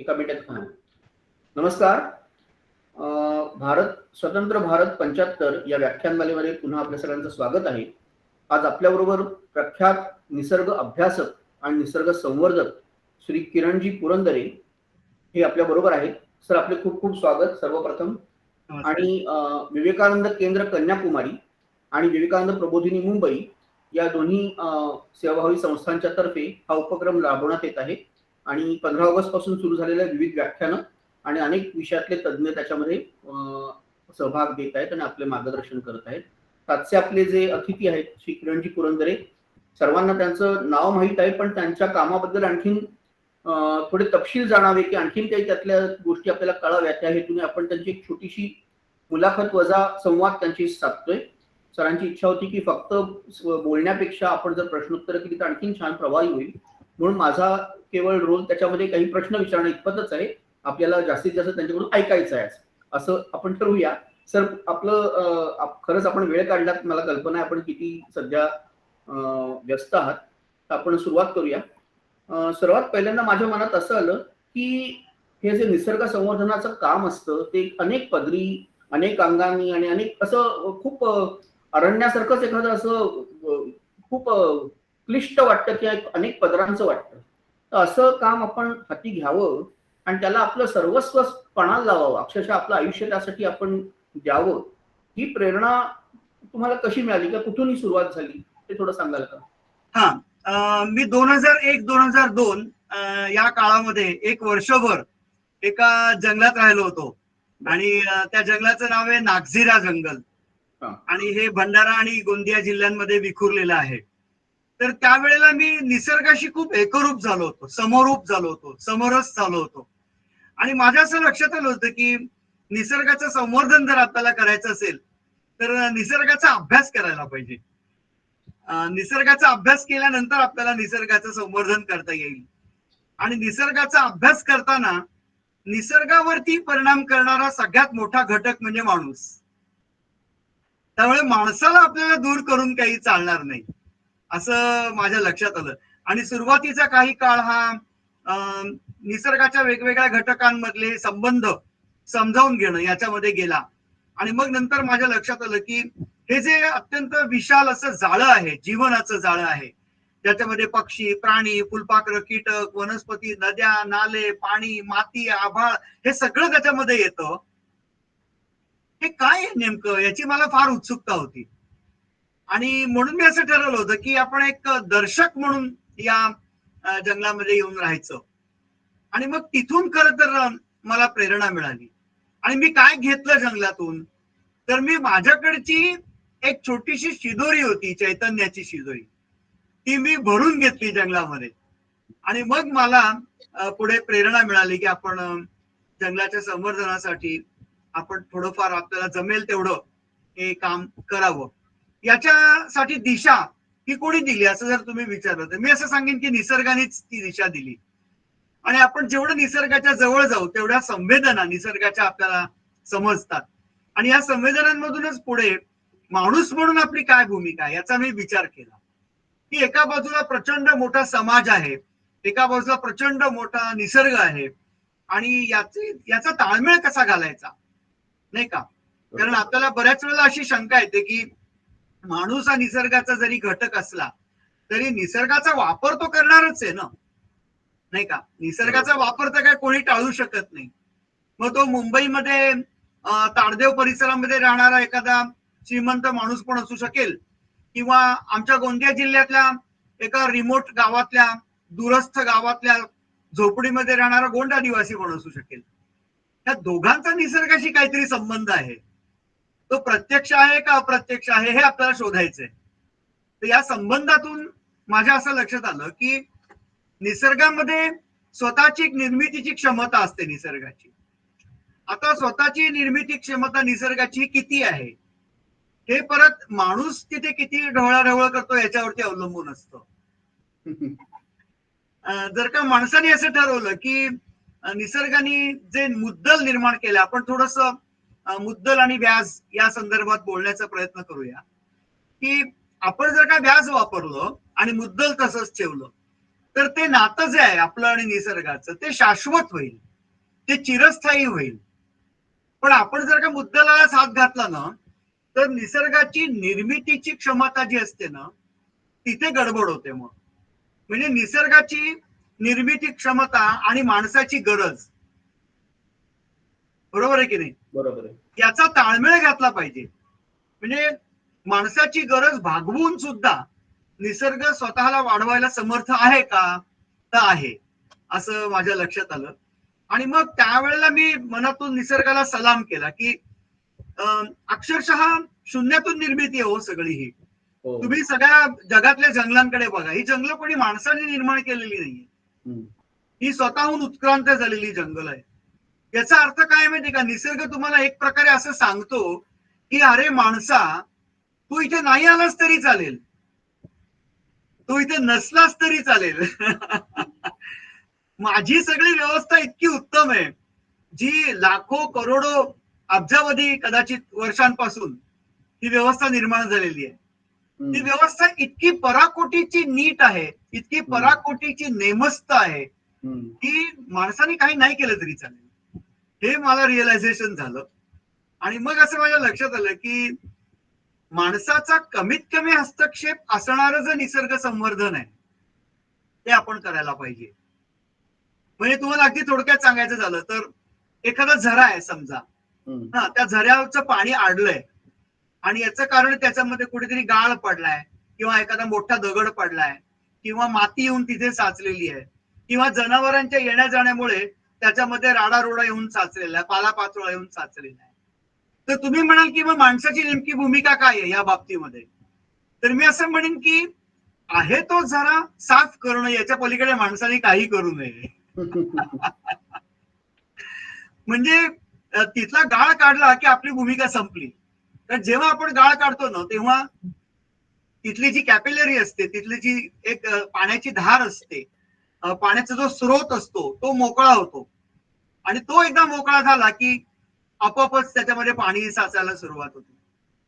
एका मिनिटात. नमस्कार. भारत स्वतंत्र भारत 75 या व्याख्यानमालेमध्ये पुन्हा आपल्या सगळ्यांचं स्वागत आहे. आज आपल्याबरोबर प्रख्यात निसर्ग अभ्यासक आणि निसर्ग संवर्धक श्री किरणजी पुरंदरे हे आपल्या बरोबर आहेत. सर, आपले खूप खूप स्वागत सर्वप्रथम. आणि विवेकानंद केंद्र कन्याकुमारी आणि विवेकानंद प्रबोधिनी मुंबई या दोन्ही सेवाभावी संस्थांच्या तर्फे हा उपक्रम राबवण्यात येत आहे आणि 15 ऑगस्ट पासून सुरू झालेल्या विविध व्याख्यानं आणि अनेक विषयातले तज्ज्ञ त्याच्यामध्ये सहभाग देत आहेत आणि आपले मार्गदर्शन करत आहेत. आजचे आपले जे अतिथी आहेत श्री किरणजी पुरंदरे, सर्वांना त्यांचं नाव माहीत आहे, पण त्यांच्या कामाबद्दल आणखीन थोडे तपशील जाणावे की आणखीन काही त्यातल्या गोष्टी आपल्याला कळाव्या, त्या हेतूने आपण त्यांची एक छोटीशी मुलाखत वजा संवाद त्यांची साधतोय. सरांची इच्छा होती की फक्त बोलण्यापेक्षा आपण जर प्रश्नोत्तर केली तर आणखीन छान प्रभावी होईल, म्हणून माझा केवळ रोल त्याच्यामध्ये काही प्रश्न विचारणं इतपतच आहे. आपल्याला जास्तीत जास्त त्यांच्याकडून ऐकायचं आहे असं आपण ठरवूया. सर, आपलं खरंच आपण वेळ काढलात, मला कल्पना आहे आपण किती सध्या व्यस्त आहात. तर आपण सुरुवात करूया. सर्वात पहिल्यांदा माझ्या मनात असं आलं की हे जे निसर्ग संवर्धनाचं काम असतं ते अनेक पदरी, अनेक अंगांनी आणि अनेक असं खूप अरण्यासारखंच एखादं असं खूप क्लिष्ट वाटतं की अनेक पदरांचं वाटतं. तर असं काम आपण हाती घ्यावं आणि त्याला आपलं सर्वस्व पणाला लावावं, अक्षरशः आपलं आयुष्य त्यासाठी आपण द्यावं, ही प्रेरणा तुम्हाला कशी मिळाली किंवा कुठून ही सुरुवात झाली ते थोडं सांगाल का? मी 2001-2002 या काळामध्ये एक वर्षभर एका जंगलात राहिलो होतो आणि त्या जंगलाचं नाव आहे नागझिरा जंगल आणि हे भंडारा आणि गोंदिया जिल्ह्यांमध्ये विखुरलेलं आहे. तर त्यावेळेला मी निसर्गाशी खूप एकरूप झालो होतो, समरूप झालो होतो, समरस झालो होतो. आणि माझ्या असं लक्षात आलं होतं की निसर्गाचं संवर्धन जर आपल्याला करायचं असेल तर निसर्गाचा अभ्यास करायला पाहिजे. निसर्गाचा अभ्यास केल्यानंतर आपल्याला निसर्गाचं संवर्धन करता येईल. आणि निसर्गाचा अभ्यास करताना निसर्गावरती परिणाम करणारा सगळ्यात मोठा घटक म्हणजे माणूस. त्यामुळे माणसाला आपल्याला दूर करून काही चालणार नाही असं माझ्या लक्षात आलं. आणि सुरुवातीचा काही काळ हा निसर्गाच्या वेगवेगळ्या घटकांमधले संबंध समजावून घेणं याच्यामध्ये गेला. आणि मग नंतर माझ्या लक्षात आलं की हे जे अत्यंत विशाल असं जाळं आहे, जीवनाचं जाळं आहे, ज्याच्यामध्ये पक्षी, प्राणी, फुलपाखरं, कीटक, वनस्पती, नद्या, नाले, पाणी, माती, आभाळ हे सगळं त्याच्यामध्ये येतं. हे काय आहे नेमकं याची मला फार उत्सुकता होती. आणि म्हणून मी असं ठरवलं होतं की आपण एक दर्शक म्हणून या जंगलामध्ये येऊन राहायचं. आणि मग तिथून खरं तर मला प्रेरणा मिळाली. आणि मी काय घेतलं जंगलातून, तर मी माझ्याकडची एक छोटीशी शिदोरी होती, चैतन्याची शिदोरी, ती मी भरून घेतली जंगलामध्ये. आणि मग मला पुढे प्रेरणा मिळाली की आपण जंगलाच्या संवर्धनासाठी आपण थोडंफार आपल्याला जमेल तेवढं हे काम करावं. याच्यासाठी दिशा ही कोणी दिली असं जर तुम्ही विचारलं तर मी असं सांगेन की निसर्गानेच ती दिशा दिली. आणि आपण जेवढं निसर्गाच्या जवळ जाऊ तेवढ्या संवेदना निसर्गाच्या आपल्याला समजतात. आणि या संवेदनांमधूनच पुढे माणूस म्हणून आपली काय भूमिका आहे याचा मी विचार केला. की एका बाजूला प्रचंड मोठा समाज आहे, एका बाजूला प्रचंड मोठा निसर्ग आहे, आणि याचा ताळमेळ कसा घालायचा, नाही का? कारण आपल्याला बऱ्याच वेळेला अशी शंका येते की माणूस हा निसर्गाचा जरी घटक असला तरी निसर्गाचा वापर तो करणारच आहे ना, नाही का? निसर्गाचा वापर तर काय कोणी टाळू शकत नाही. मग तो मुंबईमध्ये ताडदेव परिसरामध्ये राहणारा एखादा श्रीमंत माणूस पण असू शकेल, किंवा आमच्या गोंदिया जिल्ह्यातल्या एका रिमोट गावातल्या, दूरस्थ गावातल्या झोपडीमध्ये राहणारा गोंड आदिवासी पण असू शकेल. त्या दोघांचा निसर्गाशी काहीतरी संबंध आहे. तो प्रत्यक्ष आहे का अप्रत्यक्ष आहे हे आपल्याला शोधायचंय. तर या संबंधातून माझ्या असं लक्षात आलं की निसर्गामध्ये स्वतःची एक निर्मितीची क्षमता असते निसर्गाची. आता स्वतःची निर्मिती क्षमता निसर्गाची किती आहे हे परत माणूस तिथे किती ढवळाढवळ करतो याच्यावरती अवलंबून असतं. जर का माणसाने असं ठरवलं की निसर्गाने जे मुद्दल निर्माण केलं, आपण थोडस मुद्दल आणि व्याज या संदर्भात बोलण्याचा प्रयत्न करूया. की आपण जर का व्याज वापरलं आणि मुद्दल तसंच ठेवलं तर ते नातं जे आहे आपलं आणि निसर्गाचं ते शाश्वत होईल. ते चिरस्थायी होईल. पण आपण जर का मुद्दलाला साथ घातला ना, तर निसर्गाची निर्मितीची क्षमता जी असते ना, तिथे गडबड होते. मग म्हणजे निसर्गाची निर्मिती क्षमता आणि माणसाची गरज, बरोबर आहे की नाही, बरोबर आहे. याचा ताळमेळ घातला पाहिजे. म्हणजे माणसाची गरज भागवून सुद्धा निसर्ग स्वतःला वाढवायला समर्थ आहे का, तर आहे, असं माझ्या लक्षात आलं. आणि मग त्यावेळेला मी मनातून निसर्गाला सलाम केला की अक्षरशः शून्यातून निर्मिती आहे हो सगळी ही. हो. तुम्ही सगळ्या जगातल्या जंगलांकडे बघा, ही जंगल कोणी माणसाने निर्माण केलेली नाहीये, ही स्वतःहून उत्क्रांत झालेली जंगल आहे. याचा अर्थ काय माहिती का, निसर्ग तुम्हाला एक प्रकारे असं सांगतो की अरे माणसा, तू इथे नाही आलास तरी चालेल, तू इथे नसलास तरी चालेल. माझी सगळी व्यवस्था इतकी उत्तम आहे, जी लाखो करोडो अब्जावधी कदाचित वर्षांपासून ही व्यवस्था निर्माण झालेली आहे. ती व्यवस्था इतकी पराकोटीची नीट आहे, इतकी पराकोटीची नेमस्त आहे की माणसाने काही नाही केलं तरी चालेल. हे मला रिअलायझेशन झालं. आणि मग असं माझ्या लक्षात आलं की माणसाचा कमीत कमी हस्तक्षेप असणारं जे निसर्ग संवर्धन आहे ते आपण करायला पाहिजे. म्हणजे तुम्हाला अगदी थोडक्यात सांगायचं झालं तर, एखादा झरा आहे समजा, हा, त्या झऱ्याचं पाणी अडलंय आणि याचं कारण त्याच्यामध्ये कुठेतरी गाळ पडलाय, किंवा एखादा मोठा दगड पडलाय, किंवा माती येऊन तिथे साचलेली आहे, किंवा जनावरांच्या येण्या जाण्यामुळे त्याच्यामध्ये राडारोडा येऊन साचलेला आहे, पालापाचोळा येऊन साचलेला आहे. तर तुम्ही म्हणाल की मग माणसाची नेमकी भूमिका काय आहे या बाबतीमध्ये, तर मी असं म्हणेन की आहे तो झरा साफ करणं, याच्या पलीकडे माणसाने काही करू नये. म्हणजे तिथला गाळ काढला की आपली भूमिका संपली. तर जेव्हा आपण गाळ काढतो ना, तेव्हा तिथली जी कॅपिलरी असते, तिथली जी एक पाण्याची धार असते, पाण्याचा जो स्रोत असतो तो मोकळा होतो. आणि तो एकदा मोकळा झाला की आपोआपच त्याच्यामध्ये पाणी साचायला सुरुवात होते.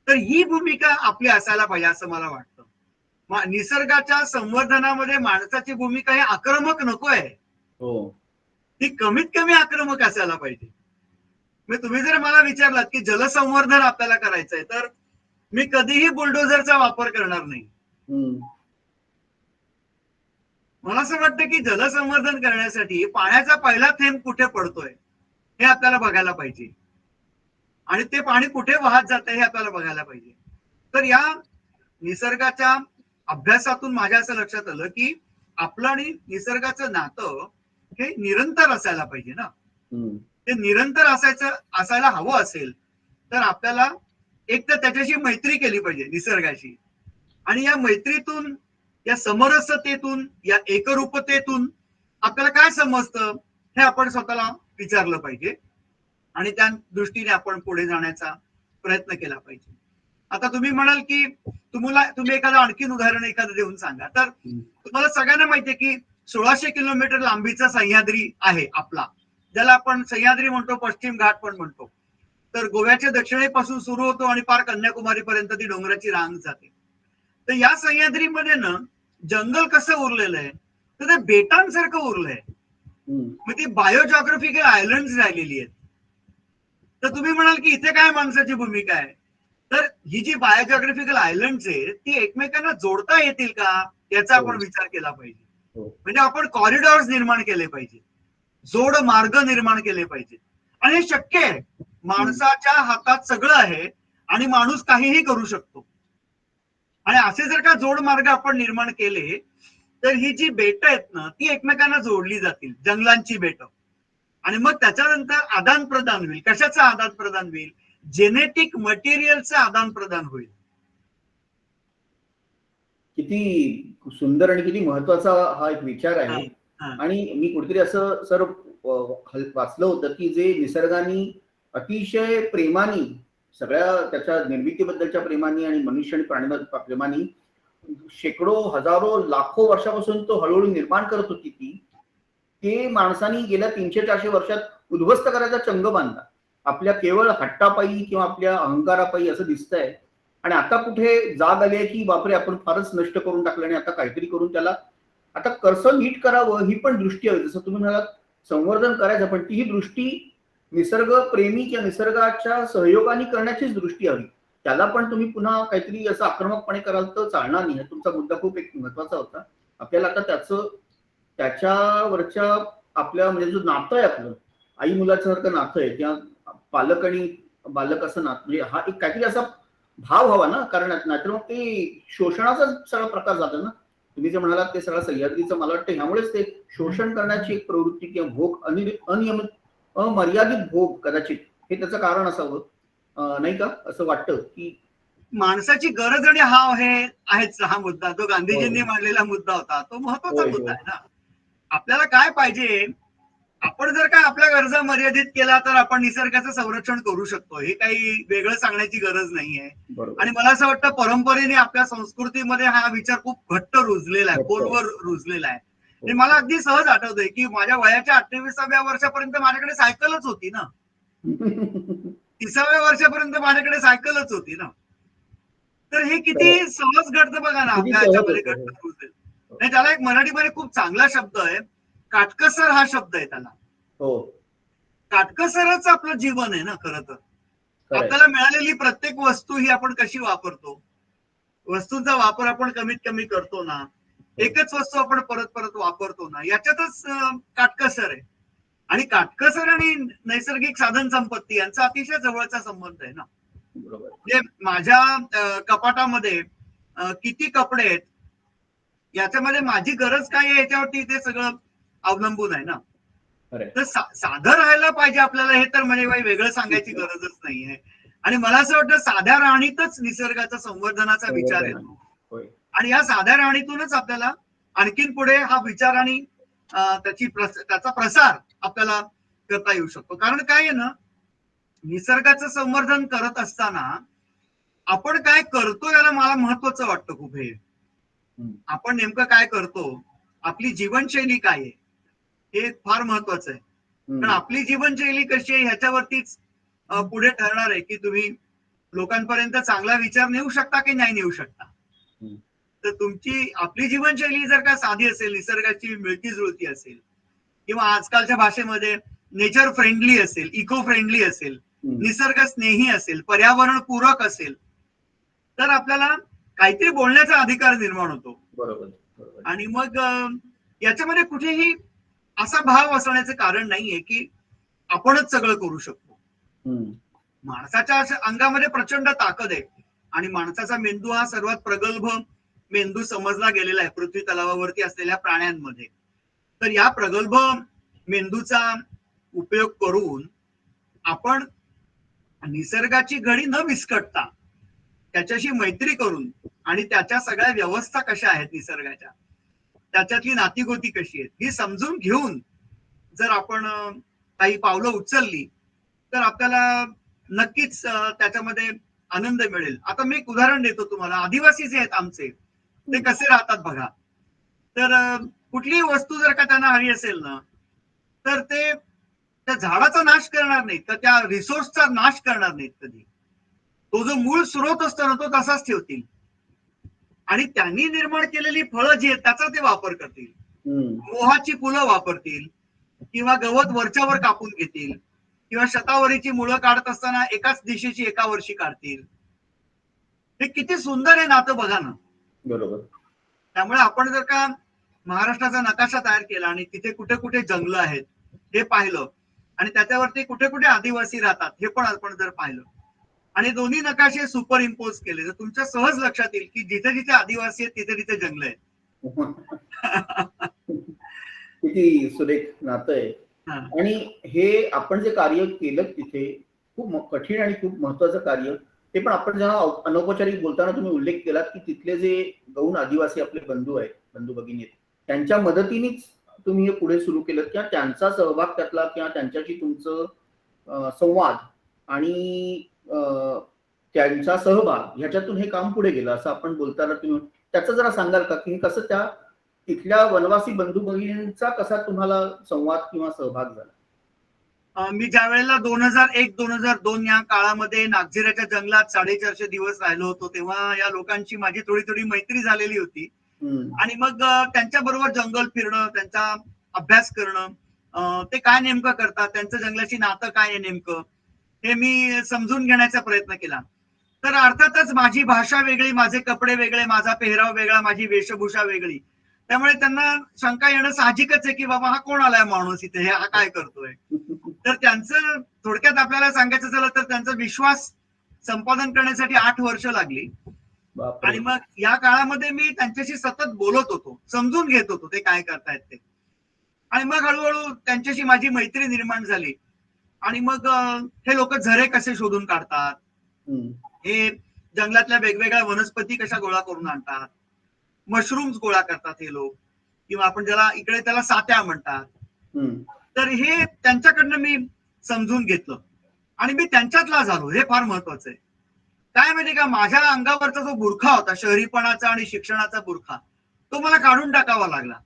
तर ही भूमिका आपली असायला पाहिजे असं मला वाटतं. निसर्गाच्या संवर्धनामध्ये माणसाची भूमिका ही आक्रमक नकोय, ती कमीत कमी आक्रमक असायला पाहिजे. म्हणजे तुम्ही जर मला विचारलात की जलसंवर्धन आपल्याला करायचंय, तर मी कधीही बुलडोझरचा वापर करणार नाही. मला असं वाटतं की जलसंवर्धन करण्यासाठी पाण्याचा पहिला थेंब कुठे पडतोय हे आपल्याला बघायला पाहिजे, आणि ते पाणी कुठे वाहत जात हे आपल्याला बघायला पाहिजे. तर या निसर्गाच्या अभ्यासातून माझ्या असं लक्षात आलं की आपलं आणि निसर्गाचं नातं हे निरंतर असायला पाहिजे ना. ते निरंतर असायला हवं असेल तर आपल्याला एक तर त्याच्याशी मैत्री केली पाहिजे निसर्गाशी, आणि या मैत्रीतून, या समरसतेतून, या एकरूपतेतून आपल्याला काय समजतं हे आपण स्वतःला विचारलं पाहिजे, आणि त्या दृष्टीने आपण पुढे जाण्याचा प्रयत्न केला पाहिजे. आता तुम्ही म्हणाल की तुम्ही एखादं आणखीन उदाहरण एखादं देऊन सांगा, तर तुम्हाला सगळ्यांना माहितीये की 1600 किलोमीटर लांबीचा सह्याद्री आहे आपला, ज्याला आपण सह्याद्री म्हणतो, पश्चिम घाट पण म्हणतो. तर गोव्याच्या दक्षिणेपासून सुरू होतो आणि पार कन्याकुमारी पर्यंत ती डोंगराची रांग जाते. तर या सह्याद्रीमध्ये ना जंगल कसं उरलेलं आहे, तर ते बेटांसारखं उरलंय. मग ती बायोजॉग्राफिकल आयलंड राहिलेली आहेत. तर तुम्ही म्हणाल की इथे काय माणसाची भूमिका आहे, तर ही जी बायोजॉग्राफिकल आयलंड आहे ती एकमेकांना जोडता येतील का याचा आपण विचार केला पाहिजे. म्हणजे आपण कॉरिडॉर्स निर्माण केले पाहिजे, जोड मार्ग निर्माण केले पाहिजे, आणि हे शक्य आहे. माणसाच्या हातात सगळं आहे आणि माणूस काहीही करू शकतो. आणि असे जर का जोड मार्ग आपण निर्माण केले तर ही जी बेट आहेत ना ती एकमेकांना जोडली जातील, जंगलांची बेट. आणि मग त्याच्यानंतर आदान प्रदान होईल. कशाचं आदान प्रदान होईल? जेनेटिक मटेरियलचं आदान प्रदान होईल. किती सुंदर आणि किती महत्वाचा हा एक विचार आहे. आणि मी कुठेतरी असं सर वाचलं होतं की जे निसर्गाने अतिशय प्रेमाने, सगळ्या त्याच्या निर्मितीबद्दलच्या प्रेमाने आणि मनुष्य आणि प्राणी प्रेमाने शेकडो, हजारो, लाखो वर्षापासून तो हळूहळू निर्माण करत होती ती, ते माणसाने गेल्या 300-400 वर्षात उद्ध्वस्त करायचा चंग बांधला. आपल्या केवळ हट्टापायी किंवा आपल्या अहंकारापायी असं दिसतंय. आणि आता कुठे जाग आली आहे की बापरे आपण फारच नष्ट करून टाकलं आणि आता काहीतरी करून त्याला आता कसं नीट करावं ही पण दृष्टी आहे. जसं तुम्ही म्हणालात संवर्धन करायचं, पण ती ही दृष्टी निसर्गप्रेमी किंवा निसर्गाच्या सहयोगाने करण्याचीच दृष्टी हवी. त्याला पण तुम्ही पुन्हा काहीतरी असं आक्रमकपणे कराल तर चालणार नाही. तुमचा मुद्दा खूप एक महत्वाचा होता. आपल्याला आता त्याच्यावरच्या आपल्या म्हणजे जो नातं आहे आपलं आई मुलाचं सारखं नातं आहे किंवा पालक आणि बालक असं नातं, म्हणजे हा एक काहीतरी असा भाव हवा ना, कारण नाहीतर मग ते शोषणाचा सगळा प्रकार जातो ना. तुम्ही जे म्हणालात ते सगळं सह्याद्रीचं, मला वाटतं ह्यामुळेच ते शोषण करण्याची एक प्रवृत्ती किंवा भोग, अनियमित अमर्यादित भोग कदाचित हे त्याचं कारण असावं, नाही का, असं वाटतं की माणसाची गरज आणि हाव हे आहेच. हा मुद्दा जो गांधीजींनी मांडलेला मुद्दा होता तो महत्वाचा मुद्दा आहे ना. आपल्याला काय पाहिजे, आपण जर का आपल्या गरजा मर्यादित केला तर आपण निसर्गाचं संरक्षण करू शकतो. हे काही वेगळं सांगण्याची गरज नाहीये. आणि मला असं वाटतं परंपरेने आपल्या संस्कृतीमध्ये हा विचार खूप घट्ट रुजलेला आहे, खोलवर रुजलेला आहे. आणि मला अगदी सहज आठवतंय की माझ्या वयाच्या 28व्या वर्षापर्यंत माझ्याकडे सायकलच होती ना. 30व्या वर्षापर्यंत माझ्याकडे सायकलच होती ना. तर हे किती सहज घडतं बघा ना आपल्या ह्याच्यामध्ये घडतं रुजलेलं. नाही, त्याला एक मराठीमध्ये खूप चांगला शब्द आहे, काटकसर हा शब्द आहे त्याला. काटकसरच आपलं जीवन आहे ना खरं तर. आपल्याला मिळालेली प्रत्येक वस्तू ही आपण कशी वापरतो, वस्तूंचा वापर आपण कमीत कमी करतो ना, एकच वस्तू आपण परत परत वापरतो ना, याच्यातच काटकसर आहे. आणि काटकसर आणि नैसर्गिक साधन संपत्ती यांचा अतिशय जवळचा संबंध आहे ना. म्हणजे माझ्या कपाटामध्ये किती कपडे आहेत, याच्यामध्ये माझी गरज काय आहे याच्यावरती ते सगळं अवलंबून आहे ना. तर साधं राहायला पाहिजे आपल्याला, हे तर म्हणजे काही वेगळं सांगायची गरजच नाहीये. आणि मला असं वाटतं साध्या राहणीतच निसर्गाचा संवर्धनाचा विचार येतो. आणि या साध्या राहणीतूनच आपल्याला आणखीन पुढे हा विचार आणि त्याचा प्रसार आपल्याला करता येऊ शकतो. कारण काय आहे ना, निसर्गाचं संवर्धन करत असताना आपण काय करतो याला मला महत्वाचं वाटतं खूप. हे आपण नेमकं काय करतो, आपली जीवनशैली काय आहे हे फार महत्वाचं आहे. कारण आपली जीवनशैली कशी आहे ह्याच्यावरतीच पुढे ठरणार आहे की तुम्ही लोकांपर्यंत चांगला विचार नेऊ शकता की नाही नेऊ शकता. तर तुमची आपली जीवनशैली जर का साधी असेल, निसर्गाची मिळती जुळती असेल, किंवा आजकालच्या भाषेमध्ये नेचर फ्रेंडली असेल, इको फ्रेंडली असेल, निसर्ग स्नेही असेल, पर्यावरण पूरक असेल, तर आपल्याला काहीतरी बोलण्याचा अधिकार निर्माण होतो. बरोबर. आणि मग याच्यामध्ये कुठेही असा भाव असण्याचं कारण नाहीये की आपणच सगळं करू शकतो. माणसाच्या अंगामध्ये प्रचंड ताकद आहे आणि माणसाचा मेंदू हा सर्वात प्रगल्भ मेंदू समजला गेलेला आहे पृथ्वी तलावावरती असलेल्या प्राण्यांमध्ये. तर या प्रगल्भ मेंदूचा उपयोग करून आपण निसर्गाची घडी न विस्कटता त्याच्याशी मैत्री करून आणि त्याच्या सगळ्या व्यवस्था कशा आहेत निसर्गाच्या, त्याच्यातली नातीगोती कशी आहेत ही समजून घेऊन जर आपण काही पावलं उचलली तर आपल्याला नक्कीच त्याच्यामध्ये आनंद मिळेल. आता मी एक उदाहरण देतो तुम्हाला. आदिवासी जे आहेत आमचे, ते कसे राहतात बघा. तर कुठलीही वस्तू जर का त्यांना हवी असेल ना, तर ते त्या झाडाचा नाश करणार नाहीत, तर त्या रिसोर्सचा नाश करणार नाहीत कधी. तो जो मूळ स्रोत असतो ना तो तसाच ठेवतील आणि त्यांनी निर्माण केलेली फळं जी आहेत त्याचा ते वापर करतील. मोहाची फुलं वापरतील किंवा गवत वरच्यावर कापून घेतील किंवा शतावरीची मुळं काढत असताना एकाच दिशेची एका वर्षी काढतील. हे किती सुंदर आहे नातं बघा ना. बरोबर. त्यामुळे आपण जर का महाराष्ट्राचा नकाशा तयार केला आणि तिथे कुठे कुठे जंगल आहेत हे पाहिलं आणि त्याच्यावरती कुठे कुठे आदिवासी राहतात हे पण आपण जर पाहिलं आणि दोन्ही नकाशे सुपर इम्पोज केले तर तुमच्या सहज लक्षात येईल की जिथे जिथे आदिवासी आहेत तिथे तिथे जंगल आहेत. किती सुरेख नातं आहे. आणि हे आपण जे कार्य केलं तिथे खूप कठीण आणि खूप महत्वाचं कार्य, ते पण आपण जेव्हा अनौपचारिक बोलताना तुम्ही उल्लेख केला की तिथले जे गौण आदिवासी आपले बंधू आहेत, बंधू भगिनी आहेत, त्यांच्या मदतीनेच तुम्ही हे पुढे सुरू केलं किंवा त्यांचा सहभाग त्यातला किंवा त्यांच्याशी तुमचं संवाद आणि त्यांचा सहभाग ह्याच्यातून हे काम पुढे गेलं असं आपण बोलताना तुम्ही त्याचं जरा सांगाल का की कसं त्या तिथल्या वनवासी बंधू भगिनींचा कसा तुम्हाला संवाद किंवा सहभाग झाला? मी ज्या वेळेला 2001-2002 या काळामध्ये नागझिराच्या जंगलात 450 दिवस राहिलो होतो तेव्हा या लोकांची माझी थोडी थोडी मैत्री झालेली होती. आणि मग त्यांच्या बरोबर जंगल फिरणं, त्यांचा अभ्यास करणं, ते काय नेमकं करतात, त्यांचं जंगलाची नातं काय आहे नेमकं, हे मी समजून घेण्याचा प्रयत्न केला. तर अर्थातच माझी भाषा वेगळी, माझे कपडे वेगळे, माझा पेहराव वेगळा, माझी वेशभूषा वेगळी. त्यामुळे त्यांना शंका येणं साहजिकच आहे की बाबा हा कोण आलाय माणूस इथे, हा काय करतोय. तर त्यांचं थोडक्यात आपल्याला सांगायचं झालं तर त्यांचा विश्वास संपादन करण्यासाठी 8 वर्ष लागली. आणि मग या काळामध्ये मी त्यांच्याशी सतत बोलत होतो, समजून घेत होतो ते काय करतायत ते. आणि मग हळूहळू त्यांच्याशी माझी मैत्री निर्माण झाली. आणि मग हे लोक झरे कसे शोधून काढतात, हे जंगलातल्या वेगवेगळ्या वनस्पती कशा गोळा करून आणतात, मशरूम्स गोळा करतात हे लोक, किंवा आपण ज्याला इकडे त्याला सात्या म्हणतात. तर हे त्यांच्याकडनं मी समजून घेतलं आणि मी त्यांच्यातला झालो. हे फार महत्वाचं आहे. काय माहिती का, माझ्या अंगावरचा जो बुरखा होता, शहरीपणाचा आणि शिक्षणाचा बुरखा, तो मला काढून टाकावा लागला.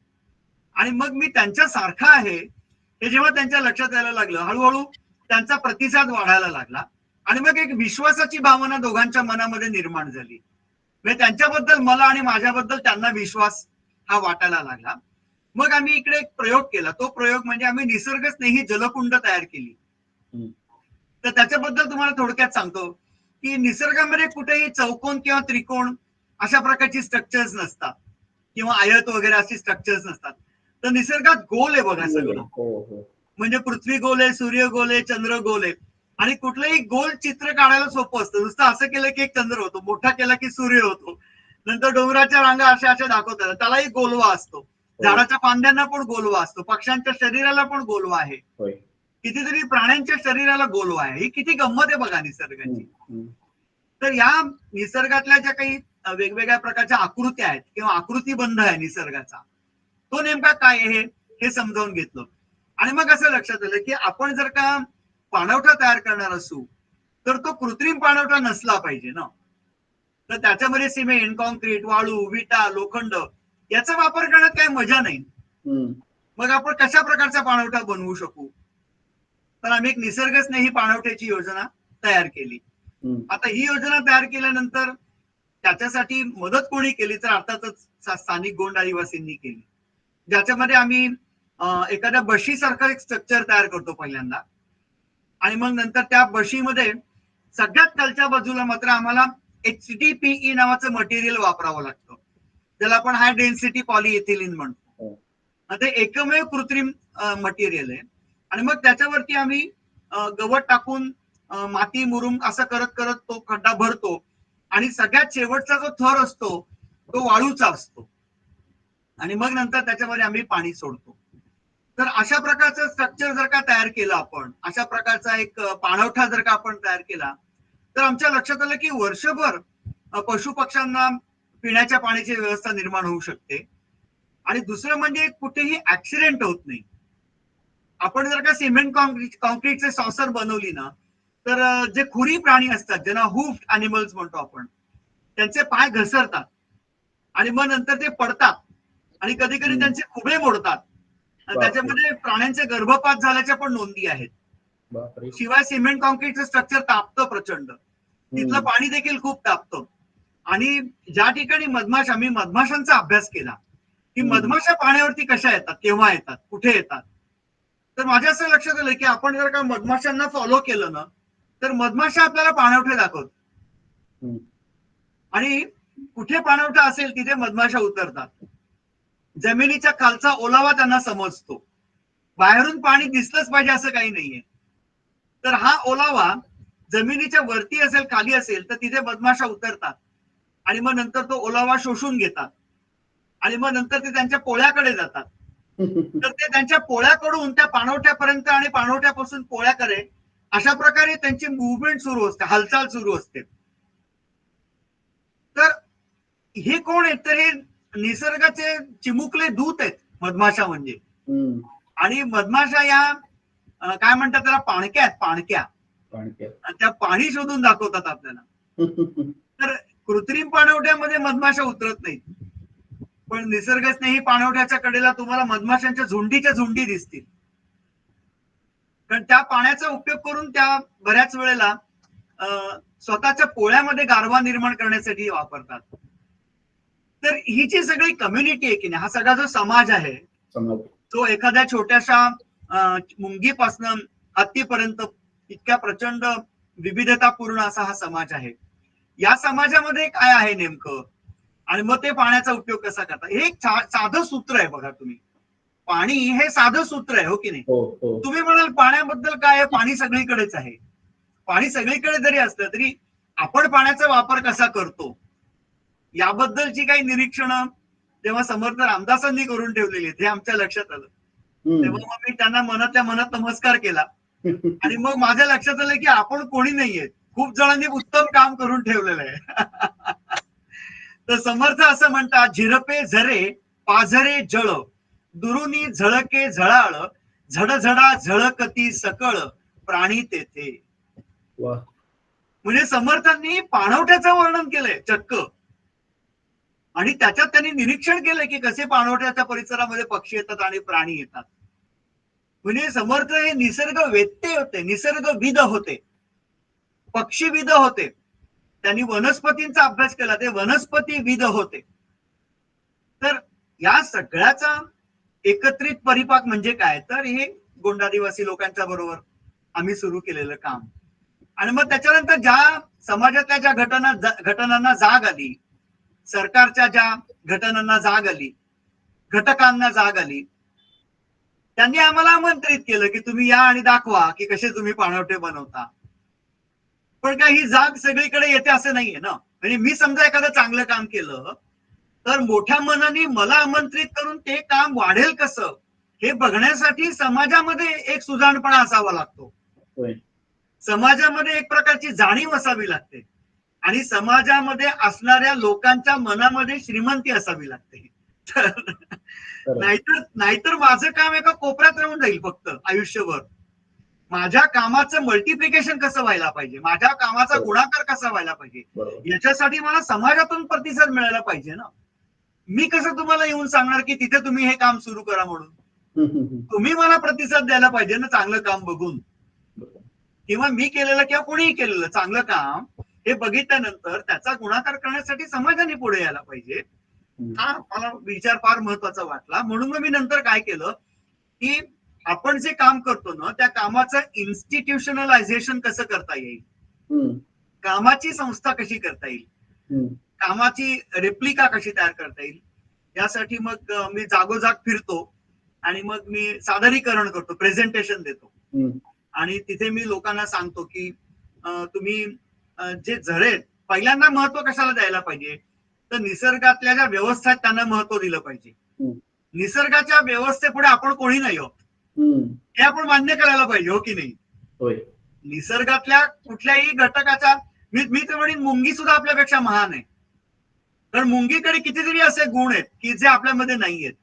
आणि मग मी त्यांच्या सारखा आहे हे जेव्हा त्यांच्या लक्षात यायला लागलं, हळूहळू त्यांचा प्रतिसाद वाढायला लागला. आणि मग एक विश्वासाची भावना दोघांच्या मनामध्ये निर्माण झाली. म्हणजे त्यांच्याबद्दल मला आणि माझ्याबद्दल त्यांना विश्वास हा वाटायला लागला. मग आम्ही इकडे एक प्रयोग केला. तो प्रयोग म्हणजे आम्ही निसर्ग स्नेही जलकुंड तयार केली. तर त्याच्याबद्दल तुम्हाला थोडक्यात सांगतो की निसर्गामध्ये कुठेही चौकोन किंवा त्रिकोण अशा प्रकारची स्ट्रक्चर्स नसतात, किंवा आयत वगैरे अशी स्ट्रक्चर्स नसतात. तर निसर्गात गोल आहे बघा सगळं. म्हणजे पृथ्वी गोल आहे, सूर्य गोल आहे, चंद्र गोल आहे. आणि कुठलंही गोल चित्र काढायला सोपं असतं. नुसतं असं केलं की एक चंद्र होतो, मोठा केला की सूर्य होतो, नंतर डोंगराच्या रांगा अशा अशा दाखवतात, त्यालाही गोलवा असतो. झाडाच्या फांद्यांना पण गोलवा असतो, पक्ष्यांच्या शरीराला पण गोलवा आहे, कितीतरी प्राण्यांच्या शरीराला गोलवा आहे. ही किती गंमत आहे बघा निसर्गाची. तर या निसर्गातल्या ज्या काही वेगवेगळ्या प्रकारच्या आकृत्या आहेत किंवा आकृतीबंध आहे निसर्गाचा, तो नेमका काय आहे हे समजावून घेतलं. आणि मग असं लक्षात आलं की आपण जर का पाणवठा तयार करणार असू तर तो कृत्रिम पाणवठा नसला पाहिजे ना. तर त्याच्यामध्ये सिमेंट, कॉन्क्रीट, वाळू, विटा, लोखंड याचा वापर करण्यात काही मजा नाही. मग आपण कशा प्रकारचा पाणवठा बनवू शकू. तर आम्ही एक निसर्गस्नेही पाणवठ्याची योजना तयार केली. आता ही योजना तयार केल्यानंतर त्याच्यासाठी मदत कोणी केली तर अर्थातच स्थानिक गोंड आदिवासींनी केली, ज्याच्यामध्ये आम्ही एखाद्या बशीसारखं एक स्ट्रक्चर तयार करतो पहिल्यांदा. आणि मग नंतर त्या बशीमध्ये सगळ्यात खालच्या बाजूला मात्र आम्हाला HDPE नावाचं मटेरियल वापरावं लागतं, ज्याला आपण हाय डेन्सिटी पॉलिइथिलीन म्हणतो. ते एकमेव कृत्रिम मटेरियल आहे. आणि मग त्याच्यावरती आम्ही गवत टाकून माती मुरुम असं करत करत तो खड्डा भरतो. आणि सगळ्यात शेवटचा जो थर असतो तो वाळूचा असतो. आणि मग नंतर त्याच्यामध्ये आम्ही पाणी सोडतो. तर अशा प्रकारचं स्ट्रक्चर जर का तयार केलं आपण, अशा प्रकारचा एक पाणवठा जर का आपण तयार केला, तर आमच्या लक्षात आलं की वर्षभर पशु पक्ष्यांना पिण्याच्या पाण्याची व्यवस्था निर्माण होऊ शकते. आणि दुसरं म्हणजे कुठेही ऍक्सिडेंट होत नाही. आपण जर का सिमेंट कॉन्क्रीटचे सॉसर बनवली ना, तर जे खुरी प्राणी असतात, ज्यांना हुफ्ड अॅनिमल्स म्हणतो आपण, त्यांचे पाय घसरतात आणि मग नंतर ते पडतात आणि कधी कधी त्यांचे खुबे मोडतात. त्याच्यामध्ये प्राण्यांचे गर्भपात झाल्याच्या पण नोंदी आहेत. शिवाय सिमेंट कॉन्क्रीटचं स्ट्रक्चर तापतं प्रचंड, तिथलं पाणी देखील खूप तापतं. आणि ज्या ठिकाणी मधमाशा, मी मधमाशांचा अभ्यास केला की मधमाशा पाण्यावरती कशा येतात, केव्हा येतात, कुठे येतात. तर माझ्या असं लक्षात आलं की आपण जर का मधमाशांना फॉलो केलं ना, तर मधमाशा आपल्याला पाणवठे दाखवतात. आणि कुठे पाणवठा असेल तिथे मधमाशा उतरतात. जमिनीच्या खालचा ओलावा त्यांना समजतो. बाहेरून पाणी दिसलंच पाहिजे असं काही नाहीये. तर हा ओलावा जमिनीच्या वरती असेल, खाली असेल, तर तिथे मधमाशा उतरतात आणि मग नंतर तो ओलावा शोषून घेतात. आणि मग नंतर ते त्यांच्या पोळ्याकडे जातात. तर ते त्यांच्या पोळ्याकडून त्या पाणवठ्यापर्यंत आणि पाणवठ्यापासून पोळ्याकडे अशा प्रकारे त्यांची मुवमेंट सुरू असते, हालचाल सुरू असते. तर हे कोण आहेत, तर हे निसर्गाचे चिमुकले दूत आहेत मधमाशा म्हणजे. आणि मधमाशा या काय म्हणतात त्याला, पाणक्या आहेत, पाणक्या. त्या पाणी शोधून दाखवतात आपल्याला. तर कृत्रिम पाणवठ्यामध्ये मधमाशा उतरत नाहीत, पण निसर्गस्नेही पाणवठ्याच्या कडेला तुम्हाला मधमाशांच्या झुंडीच्या झुंडी दिसतील. कारण त्या पाण्याचा उपयोग करून त्या बऱ्याच वेळेला स्वतःच्या पोळ्यामध्ये गारवा निर्माण करण्यासाठी वापरतात. तर ही जी सगळी कम्युनिटी आहे की नाही, हा सगळा जो समाज आहे, तो एखाद्या छोट्याशा मुंगीपासनं हत्तीपर्यंत इतक्या प्रचंड विविधतापूर्ण असा हा समाज आहे. या समाजामध्ये काय आहे नेमकं, आणि मग ते पाण्याचा उपयोग कसा करता, हे एक साधं सूत्र आहे बघा तुम्ही. पाणी हे साधं सूत्र आहे, हो की नाही? तुम्ही म्हणाल पाण्याबद्दल काय आहे, पाणी सगळीकडेच आहे. पाणी सगळीकडे जरी असलं तरी आपण पाण्याचा वापर कसा करतो याबद्दलची काही निरीक्षणं तेव्हा समर्थ रामदासांनी करून ठेवलेली, ते आमच्या लक्षात आलं. तेव्हा मग मी त्यांना मनातल्या मनात नमस्कार केला आणि मग माझ्या लक्षात आलं की आपण कोणी नाहीये, खूप जणांनी उत्तम काम करून ठेवलेलं आहे. तर समर्थ असं म्हणतात, झिरपे झरे पाझरे जळ, दुरुनी झळके झळाळ, झडझडा झळकती सकळ, प्राणी तेथे. म्हणजे समर्थांनी पाणवठ्याचं वर्णन केलंय चक्क, आणि त्याच्यात त्यांनी निरीक्षण केलंय की कसे पाणवठ्याच्या परिसरामध्ये पक्षी येतात आणि प्राणी येतात. म्हणजे समर्थ हे निसर्ग वेत्ते होते, निसर्गविद होते, पक्षीविद होते. त्यांनी वनस्पतींचा अभ्यास केला, ते वनस्पतीविद होते. तर या सगळ्याचा एकत्रित परिपाक म्हणजे काय, तर हे गोंड आदिवासी लोकांच्या बरोबर आम्ही सुरू केलेलं काम. आणि मग त्याच्यानंतर ज्या समाजातल्या ज्या घटनांना जाग आली, सरकारच्या ज्या घटनांना जाग आली, घटकांना जाग आली, त्यांनी आम्हाला आमंत्रित केलं की तुम्ही या आणि दाखवा की कसे तुम्ही पाणवठे बनवता. पण काय ही जाग सगळीकडे येते असं नाहीये ना. म्हणजे मी समजा एखादं चांगलं काम केलं तर मोठ्या मनाने मला आमंत्रित करून ते काम वाढेल कसं हे बघण्यासाठी समाजामध्ये एक सुजाणपणा असावा लागतो, समाजामध्ये एक प्रकारची जाणीव असावी लागते, आणि समाजामध्ये असणाऱ्या लोकांच्या मनामध्ये श्रीमंती असावी लागते. नाहीतर माझं काम एका कोपऱ्यात राहून जाईल फक्त आयुष्यभर. माझ्या कामाचं मल्टिप्लिकेशन कसं व्हायला पाहिजे, माझ्या कामाचा गुणाकार कसा व्हायला पाहिजे, याच्यासाठी मला समाजातून प्रतिसाद मिळायला पाहिजे ना. मी कसं तुम्हाला येऊन सांगणार की तिथे तुम्ही हे काम सुरू करा म्हणून, तुम्ही मला प्रतिसाद द्यायला पाहिजे ना चांगलं काम बघून, किंवा मी केलेलं किंवा कोणीही केलेलं चांगलं काम हे बघितल्यानंतर त्याचा गुणाकार करण्यासाठी समाजाने पुढे यायला पाहिजे. हा मला विचार फार महत्वाचा वाटला. म्हणून मग मी नंतर काय केलं की आपण जे काम करतो ना त्या कामाचं इन्स्टिट्यूशनलायझेशन कसं करता येईल, कामाची संस्था कशी करता येईल, कामाची रेप्लिका कशी तयार करता येईल, यासाठी मग मी जागोजाग फिरतो आणि मग मी सादरीकरण करतो, प्रेझेंटेशन देतो, आणि तिथे मी लोकांना सांगतो की तुम्ही जे झरे, पहिल्यांदा महत्व कशाला द्यायला पाहिजे, तर निसर्गातल्या ज्या व्यवस्था आहेत त्यांना महत्व दिलं पाहिजे. निसर्गाच्या व्यवस्थेपुढे आपण कोणी नाही आहोत हे आपण मान्य करायला पाहिजे, हो की नाही? निसर्गातल्या कुठल्याही घटकाच्या, मी तर म्हणेन मुंगी सुद्धा आपल्यापेक्षा महान आहे, कारण मुंगीकडे कितीतरी असे गुण आहेत की जे आपल्यामध्ये नाहीयेत.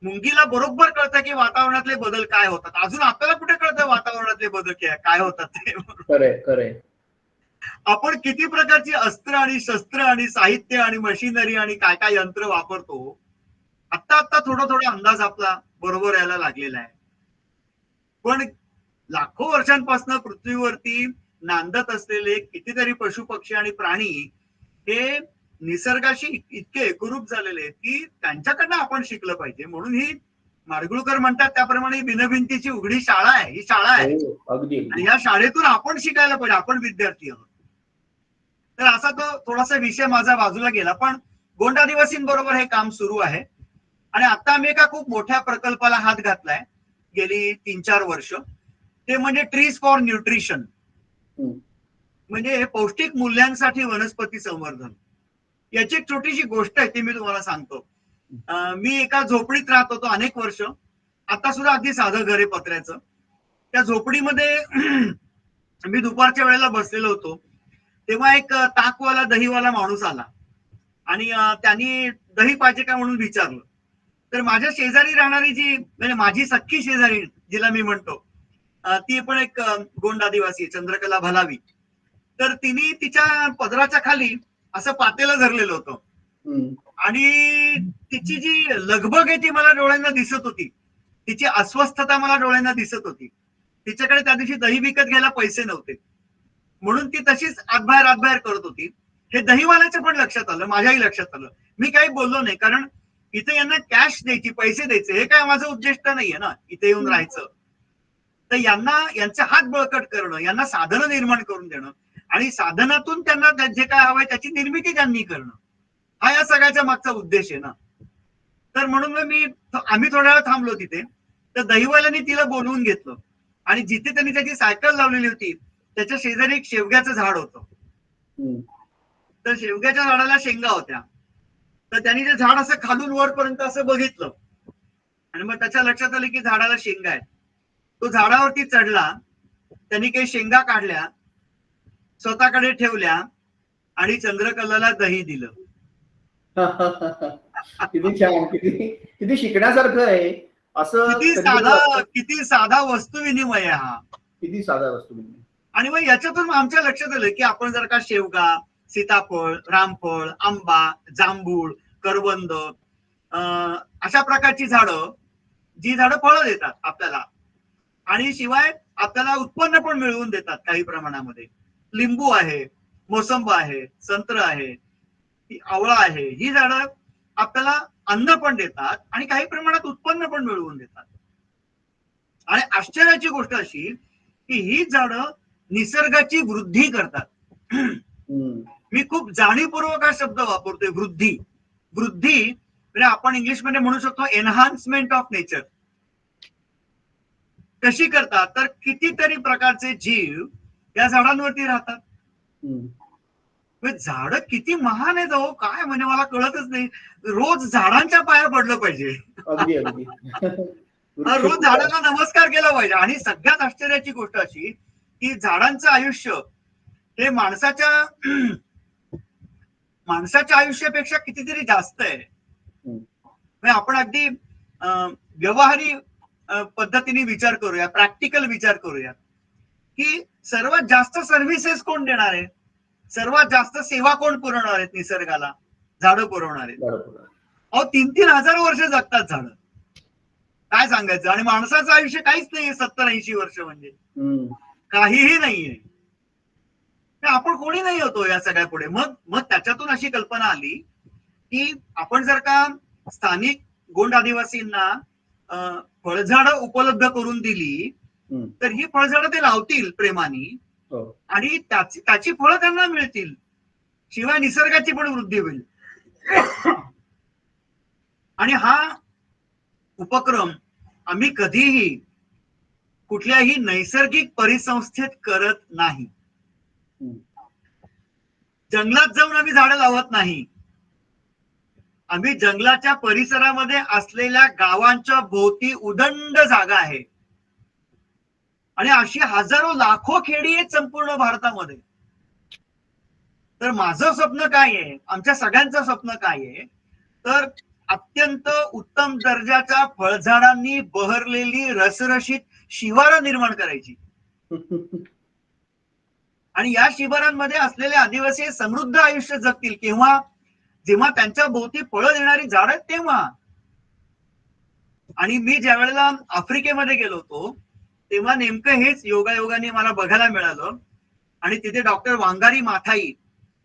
मुंगीला बरोबर कळतं की वातावरणातले बदल काय होतात. अजून आपल्याला कुठे कळतं वातावरणातले बदल काय होतात ते. आपण किती प्रकारची अस्त्र आणि शस्त्र आणि साहित्य आणि मशिनरी आणि काय काय यंत्र वापरतो, आता थोडा अंदाज आपला बरोबर यायला लागलेला आहे. पण लाखो वर्षांपासून पृथ्वीवरती नांदत असलेले कितीतरी पशु पक्षी आणि प्राणी हे निसर्गाशी इतके एकरूप झालेले आहेत की त्यांच्याकडनं आपण शिकलं पाहिजे. म्हणून ही माडगुळकर म्हणतात त्याप्रमाणे बिनभिंतीची उघडी शाळा आहे, ही शाळा आहे, आणि या शाळेतून आपण शिकायला पाहिजे, आपण विद्यार्थी आहोत. तर असा तो थोडासा विषय माझा बाजूला गेला, पण गोंड आदिवासींबरोबर हे काम सुरू आहे. आणि आता आम्ही एका खूप मोठ्या प्रकल्पाला हात घातलाय गेली 3-4 वर्ष, ते म्हणजे ट्रीज फॉर न्यूट्रिशन, म्हणजे पौष्टिक मूल्यांसाठी वनस्पती संवर्धन. याची एक छोटीशी गोष्ट आहे ती मी तुम्हाला सांगतो. मी एका झोपडीत राहत होतो अनेक वर्ष, आता सुद्धा अगदी साधं घर आहे पत्र्याचं. त्या झोपडीमध्ये मी दुपारच्या वेळेला बसलेलो होतो, तेव्हा एक ताकवाला दहीवाला माणूस आला आणि त्यांनी दही पाहिजे का म्हणून विचारलं. तर माझ्या शेजारी राहणारी जी, म्हणजे माझी सख्खी शेजारी जिला मी म्हणतो, ती पण एक गोंड आदिवासी, चंद्रकला भलावी. तर तिने तिच्या पदराच्या खाली असं पातेलं धरलेलं होतं, आणि तिची जी लगबग आहे ती मला डोळ्यांना दिसत होती, तिची अस्वस्थता मला डोळ्यांना दिसत होती. तिच्याकडे त्या दिवशी दही विकत घ्यायला पैसे नव्हते, म्हणून ती तशीच आतबाहेर करत होती. हे दहीवाल्याचं पण लक्षात आलं, माझ्याही लक्षात आलं. मी काही बोललो नाही, कारण इथे यांना कॅश द्यायची, पैसे द्यायचे, हे काय माझं उद्दिष्ट नाहीये ना इथे येऊन राहायचं. तर यांना यांचे हात बळकट करणं, यांना साधनं निर्माण करून देणं आणि साधनातून त्यांना जे काय हवंय त्याची निर्मिती त्यांनी करणं, हा या सगळ्याच्या मागचा उद्देश आहे ना. तर म्हणून आम्ही थोड्या वेळ थांबलो तिथे. तर दहीवाल्याने तिला बोलवून घेतलं आणि जिथे त्यांनी त्याची सायकल लावलेली होती त्याच्या शेजारी एक शेवग्याचं झाड होतं. तर शेवग्याच्या झाडाला शेंगा होत्या. तर त्यांनी ते झाड असं खालून वरपर्यंत असं बघितलं आणि मग त्याच्या लक्षात आलं की झाडाला शेंगा आहेत. तो झाडावरती चढला, त्यांनी काही शेंगा काढल्या, स्वतःकडे ठेवल्या आणि चंद्रकलाला दही दिलं. किती छान, किती किती शिकण्यासारखं आहे. असं किती साधा वस्तू विनिमय आहे हा. किती साधा वस्तू विनिमय. आणि मग याच्यातून आमच्या लक्षात आलं की आपण जर का शेवगा, सीताफळ, रामफळ, आंबा, जांभूळ, करवंद अशा प्रकारची झाडं, जी झाडं फळं देतात आपल्याला आणि शिवाय आपल्याला उत्पन्न पण मिळवून देतात काही प्रमाणामध्ये. लिंबू आहे, मोसंबा आहे, संत्र आहे, आवळा आहे, ही झाडं आपल्याला अन्न पण देतात आणि काही प्रमाणात उत्पन्न पण मिळवून देतात. आणि आश्चर्याची गोष्ट अशी की ही झाडं निसर्गाची वृद्धी करतात. मी खूप जाणीवपूर्वक हा शब्द वापरतोय, वृद्धी. वृद्धी म्हणजे आपण इंग्लिशमध्ये म्हणू शकतो एनहान्समेंट ऑफ नेचर. कशी करतात तर कितीतरी प्रकारचे जीव या झाडांवरती राहतात. झाड किती महान आहेत हो, काय म्हणजे मला कळतच नाही. रोज झाडांच्या पाया पडलं पाहिजे. अगदी अगदी. रोज झाडांना नमस्कार केला पाहिजे. आणि सगळ्यात आश्चर्याची गोष्ट अशी की झाडांचं आयुष्य हे माणसाच्या आयुष्यापेक्षा कितीतरी जास्त आहे. आपण अगदी व्यवहारी पद्धतीने विचार करूया, प्रॅक्टिकल विचार करूया की सर्वात जास्त सर्व्हिसेस कोण देणार आहे, सर्वात जास्त सेवा कोण पुरवणार आहेत निसर्गाला? झाडं पुरवणार आहेत. अहो 3-3 हजार वर्ष जगतात झाडं, काय सांगायचं. आणि माणसाचं आयुष्य काहीच नाहीये, 70-80 वर्ष म्हणजे काहीही नाहीये. आपण कोणी नाही होतो या सगळ्या पुढे. मग त्याच्यातून अशी कल्पना आली की आपण जर का स्थानिक गोंड आदिवासींना फळझाडं उपलब्ध करून दिली तर ही फळझाडं ते लावतील प्रेमाने आणि त्याची फळं त्यांना मिळतील, शिवाय निसर्गाची पण वृद्धी होईल. आणि हा उपक्रम आम्ही कधीही कुठल्याही नैसर्गिक परिसंस्थेत करत नाही. जंगलात जाऊन आम्ही झाडं लावत नाही. आम्ही जंगलाच्या परिसरामध्ये असलेल्या गावांच्या भोवती उदंड जागा आहे आणि अशी हजारो लाखो खेडी आहेत संपूर्ण भारतामध्ये. तर माझं स्वप्न काय आहे, आमच्या सगळ्यांचं स्वप्न काय आहे, तर अत्यंत उत्तम दर्जाच्या फळझाडांनी बहरलेली रसरशीत शिवारं निर्माण करायची. आणि या शिबिरांमध्ये असलेले आदिवासी समृद्ध आयुष्य जगतील केव्हा, जेव्हा त्यांच्या भोवती फळं देणारी झाड आहेत तेव्हा. आणि मी ज्या वेळेला आफ्रिकेमध्ये गेलो होतो तेव्हा नेमकं हेच योगायोगाने मला बघायला मिळालं. आणि तिथे डॉक्टर वांगारी माथाई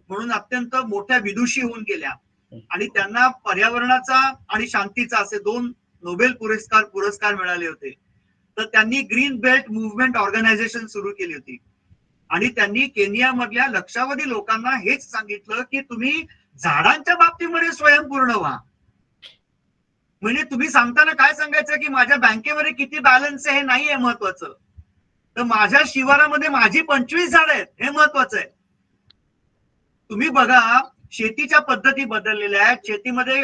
म्हणून अत्यंत मोठ्या विदुषी होऊन गेल्या आणि त्यांना पर्यावरणाचा आणि शांतीचा असे 2 नोबेल पुरस्कार मिळाले होते. तर त्यांनी ग्रीन बेल्ट मुव्हमेंट ऑर्गनायझेशन सुरू केली होती आणि त्यांनी केनियामधल्या लक्षावधी लोकांना हेच सांगितलं की तुम्ही झाडांच्या बाबतीमध्ये स्वयंपूर्ण व्हा. म्हणजे तुम्ही सांगताना काय सांगायचं की माझ्या बँकेमध्ये किती बॅलन्स आहे हे नाहीये महत्वाचं, तर माझ्या शिवारामध्ये माझी 25 झाडं आहेत हे महत्वाचं आहे. तुम्ही बघा शेतीच्या पद्धती बदललेल्या आहेत, शेतीमध्ये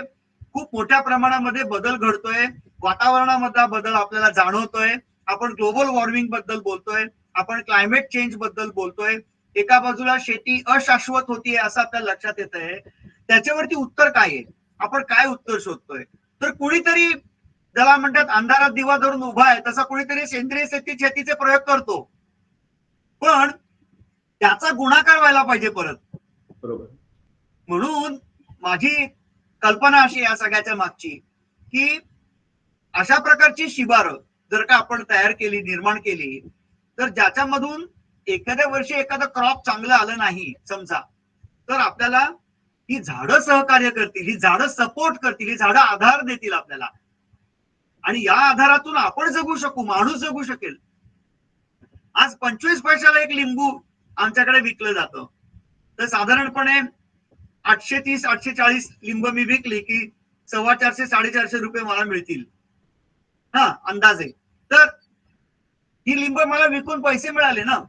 खूप मोठ्या प्रमाणामध्ये बदल घडतोय, वातावरणामधला बदल आपल्याला जाणवतोय, आपण ग्लोबल वॉर्मिंग बद्दल बोलतोय, आपण क्लायमेट चेंज बद्दल बोलतोय. एका बाजूला शेती अशाश्वत होतीये असं आपल्याला लक्षात येत आहे. त्याच्यावरती उत्तर काय आहे, आपण काय उत्तर शोधतोय, तर कुणीतरी ज्याला म्हणतात अंधारात दिवा धरून उभा आहे तसा कुणीतरी सेंद्रिय शेतीचे प्रयोग करतो, पण त्याचा गुणाकार व्हायला पाहिजे परत. बरोबर. म्हणून माझी कल्पना अशी या सगळ्याच्या मागची की अशा प्रकारची शिबारं जर का आपण तयार केली, निर्माण केली, तर ज्याच्यामधून एखाद्या वर्षी एखादं क्रॉप चांगलं आलं नाही समजा, तर आपल्याला ही झाडं सहकार्य करतील, ही झाडं सपोर्ट करतील, ही झाडं आधार देतील आपल्याला, आणि या आधारातून आपण जगू शकू, माणूस जगू शकेल. आज 25 पैशाला एक लिंबू आमच्याकडे विकलं जातं, तर साधारणपणे 830 840 लिंब मी विकली की 450 450 रुपये मला मिळतील, हा अंदाजे. तर ही लिंब मला विकून पैसे मिळाले ना,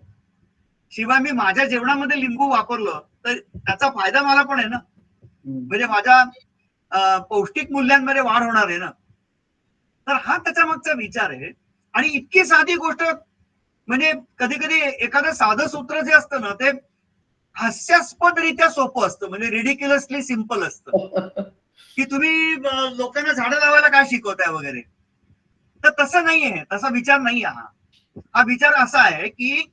शिवाय मी माझ्या जेवणामध्ये लिंबू वापरलं तर त्याचा फायदा मला पण आहे ना, म्हणजे माझ्या पौष्टिक मूल्यांमध्ये वाढ होणार आहे ना. तर हा त्याच्या मागचा विचार आहे. आणि इतकी साधी गोष्ट, म्हणजे कधी कधी एखादं साधं सूत्र जे असतं ना ते हास्यास्पदरित्या सोपं असतं, म्हणजे रिडिक्युलसली सिम्पल असतं की तुम्ही लोकांना झाडं लावायला काय शिकवताय वगैरे. तर तसं नाहीये, तसा विचार नाहीये हा. हा विचार असा आहे की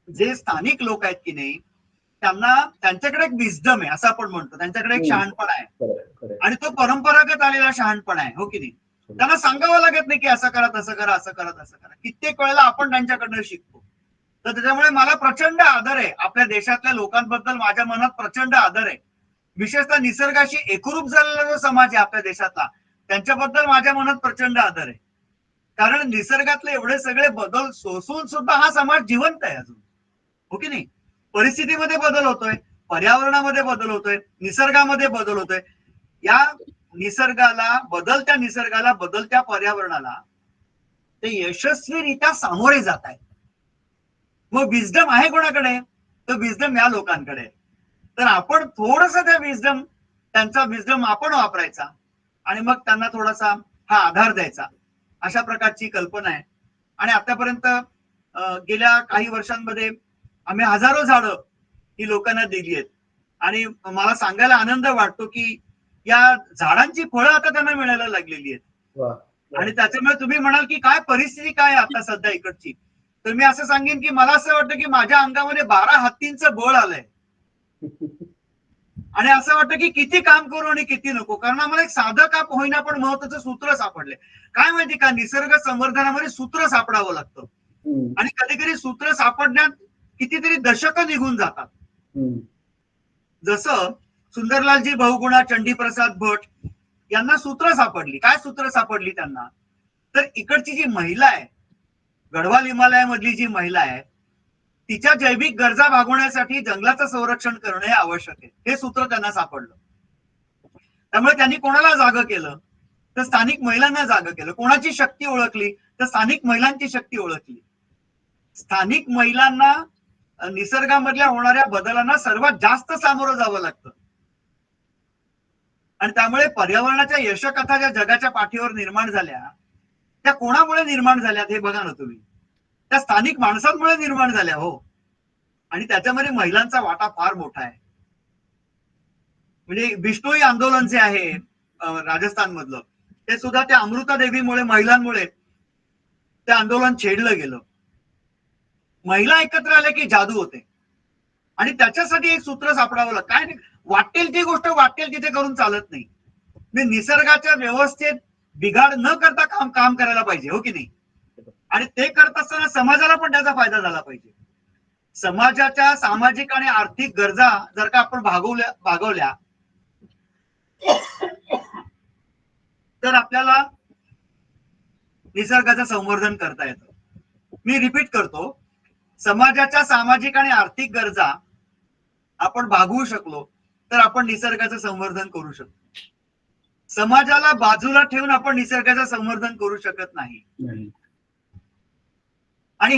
जे स्थानिक लोक आहेत की नाही, त्यांना त्यांच्याकडे एक विस्डम आहे असं आपण म्हणतो, त्यांच्याकडे एक शहाणपणा आहे, आणि तो परंपरागत आलेला शहाणपणा आहे, हो की नाही. त्यांना सांगावं लागत नाही की असं करा तसं करा असं करा तसं करा, कित्येक वेळेला आपण त्यांच्याकडनं शिकतो. तर त्याच्यामुळे मला प्रचंड आदर आहे आपल्या देशातल्या लोकांबद्दल, माझ्या मनात प्रचंड आदर आहे. विशेषतः निसर्गाशी एकरूप झालेला जो समाज आहे आपल्या देशातला, त्यांच्याबद्दल माझ्या मनात प्रचंड आदर आहे. कारण निसर्गातले एवढे सगळे बदल सोसून सुद्धा हा समाज जिवंत आहे अजून, हो की नाही. परिस्थितीमध्ये बदल होतोय, पर्यावरणामध्ये बदल होतोय, निसर्गामध्ये बदल होतोय. या निसर्गाला, बदलत्या पर्यावरणाला ते यशस्वीरित्या सामोरे जात आहेत. मग विजडम आहे कोणाकडे? तो विजडम या लोकांकडे. तर आपण थोडस त्यांचा विजडम आपण वापरायचा, आणि मग त्यांना थोडासा हा आधार द्यायचा, अशा प्रकारची कल्पना आहे. आणि आतापर्यंत गेल्या काही वर्षांमध्ये आम्ही हजारो झाडं ही लोकांना दिली आहेत, आणि मला सांगायला आनंद वाटतो की या झाडांची फळं आता त्यांना मिळायला लागलेली आहेत. आणि त्याच्यामुळे तुम्ही म्हणाल की काय परिस्थिती काय आता सध्या इकडची, तर मी असं सांगेन की मला असं वाटतं की माझ्या अंगामध्ये 12 हत्तींचं बळ आलंय. आणि असं वाटतं की किती काम करू आणि किती नको, कारण आम्हाला एक साधं का होईना पण महत्वाचं सूत्र सापडले. काय माहिती का, निसर्ग संवर्धनामध्ये सूत्र सापडावं लागतं, आणि कधी कधी सूत्र सापडण्यात कितीतरी दशकं निघून जातात. जसं सुंदरलालजी बहुगुणा चंडीप्रसाद भट यांना सूत्र सापडली. काय सूत्र सापडली त्यांना? तर इकडची जी महिला आहे, गढवाल हिमालयामधली जी महिला आहे, तिच्या जैविक गरजा भागवण्यासाठी जंगलाचं संरक्षण करणं हे आवश्यक आहे, हे सूत्र त्यांना सापडलं. त्यामुळे त्यांनी कोणाला जागं केलं? तर स्थानिक महिलांना जागं केलं. कोणाची शक्ती ओळखली? तर स्थानिक महिलांची शक्ती ओळखली. स्थानिक महिलांना निसर्गामधल्या होणाऱ्या बदलांना सर्वात जास्त सामोरं जावं लागतं, आणि त्यामुळे पर्यावरणाच्या यशकथा ज्या जगाच्या पाठीवर निर्माण झाल्या, त्या कोणामुळे निर्माण झाल्यात हे बघा ना तुम्ही. त्या स्थानिक माणसांमुळे निर्माण झाल्या, हो. आणि त्याच्यामध्ये महिलांचा वाटा फार मोठा आहे. म्हणजे बिष्णोई आंदोलन जे आहे राजस्थान मधलं, ते सुद्धा त्या अमृता देवीमुळे, महिलांमुळे ते आंदोलन छेडलं गेलं. महिला एकत्र आल्या की जादू होते, आणि त्याच्यासाठी एक सूत्र सापडावं लागतं. काय वाटेल ती गोष्ट वाटेल तिथे करून चालत नाही. निसर्गाच्या व्यवस्थेत बिघाड न करता काम करायला पाहिजे, हो की नाही. आणि ते करत असताना समाजाला पण त्याचा फायदा झाला पाहिजे. समाजाच्या सामाजिक आणि आर्थिक गरजा जर का आपण भागवल्या तर आपल्याला निसर्गाचं संवर्धन करता येतं. मी रिपीट करतो, समाजाच्या सामाजिक आणि आर्थिक गरजा आपण भागवू शकलो तर आपण निसर्गाचं संवर्धन करू शकतो. समाजाला बाजूला ठेवून आपण निसर्गाचं संवर्धन करू शकत नाही. आणि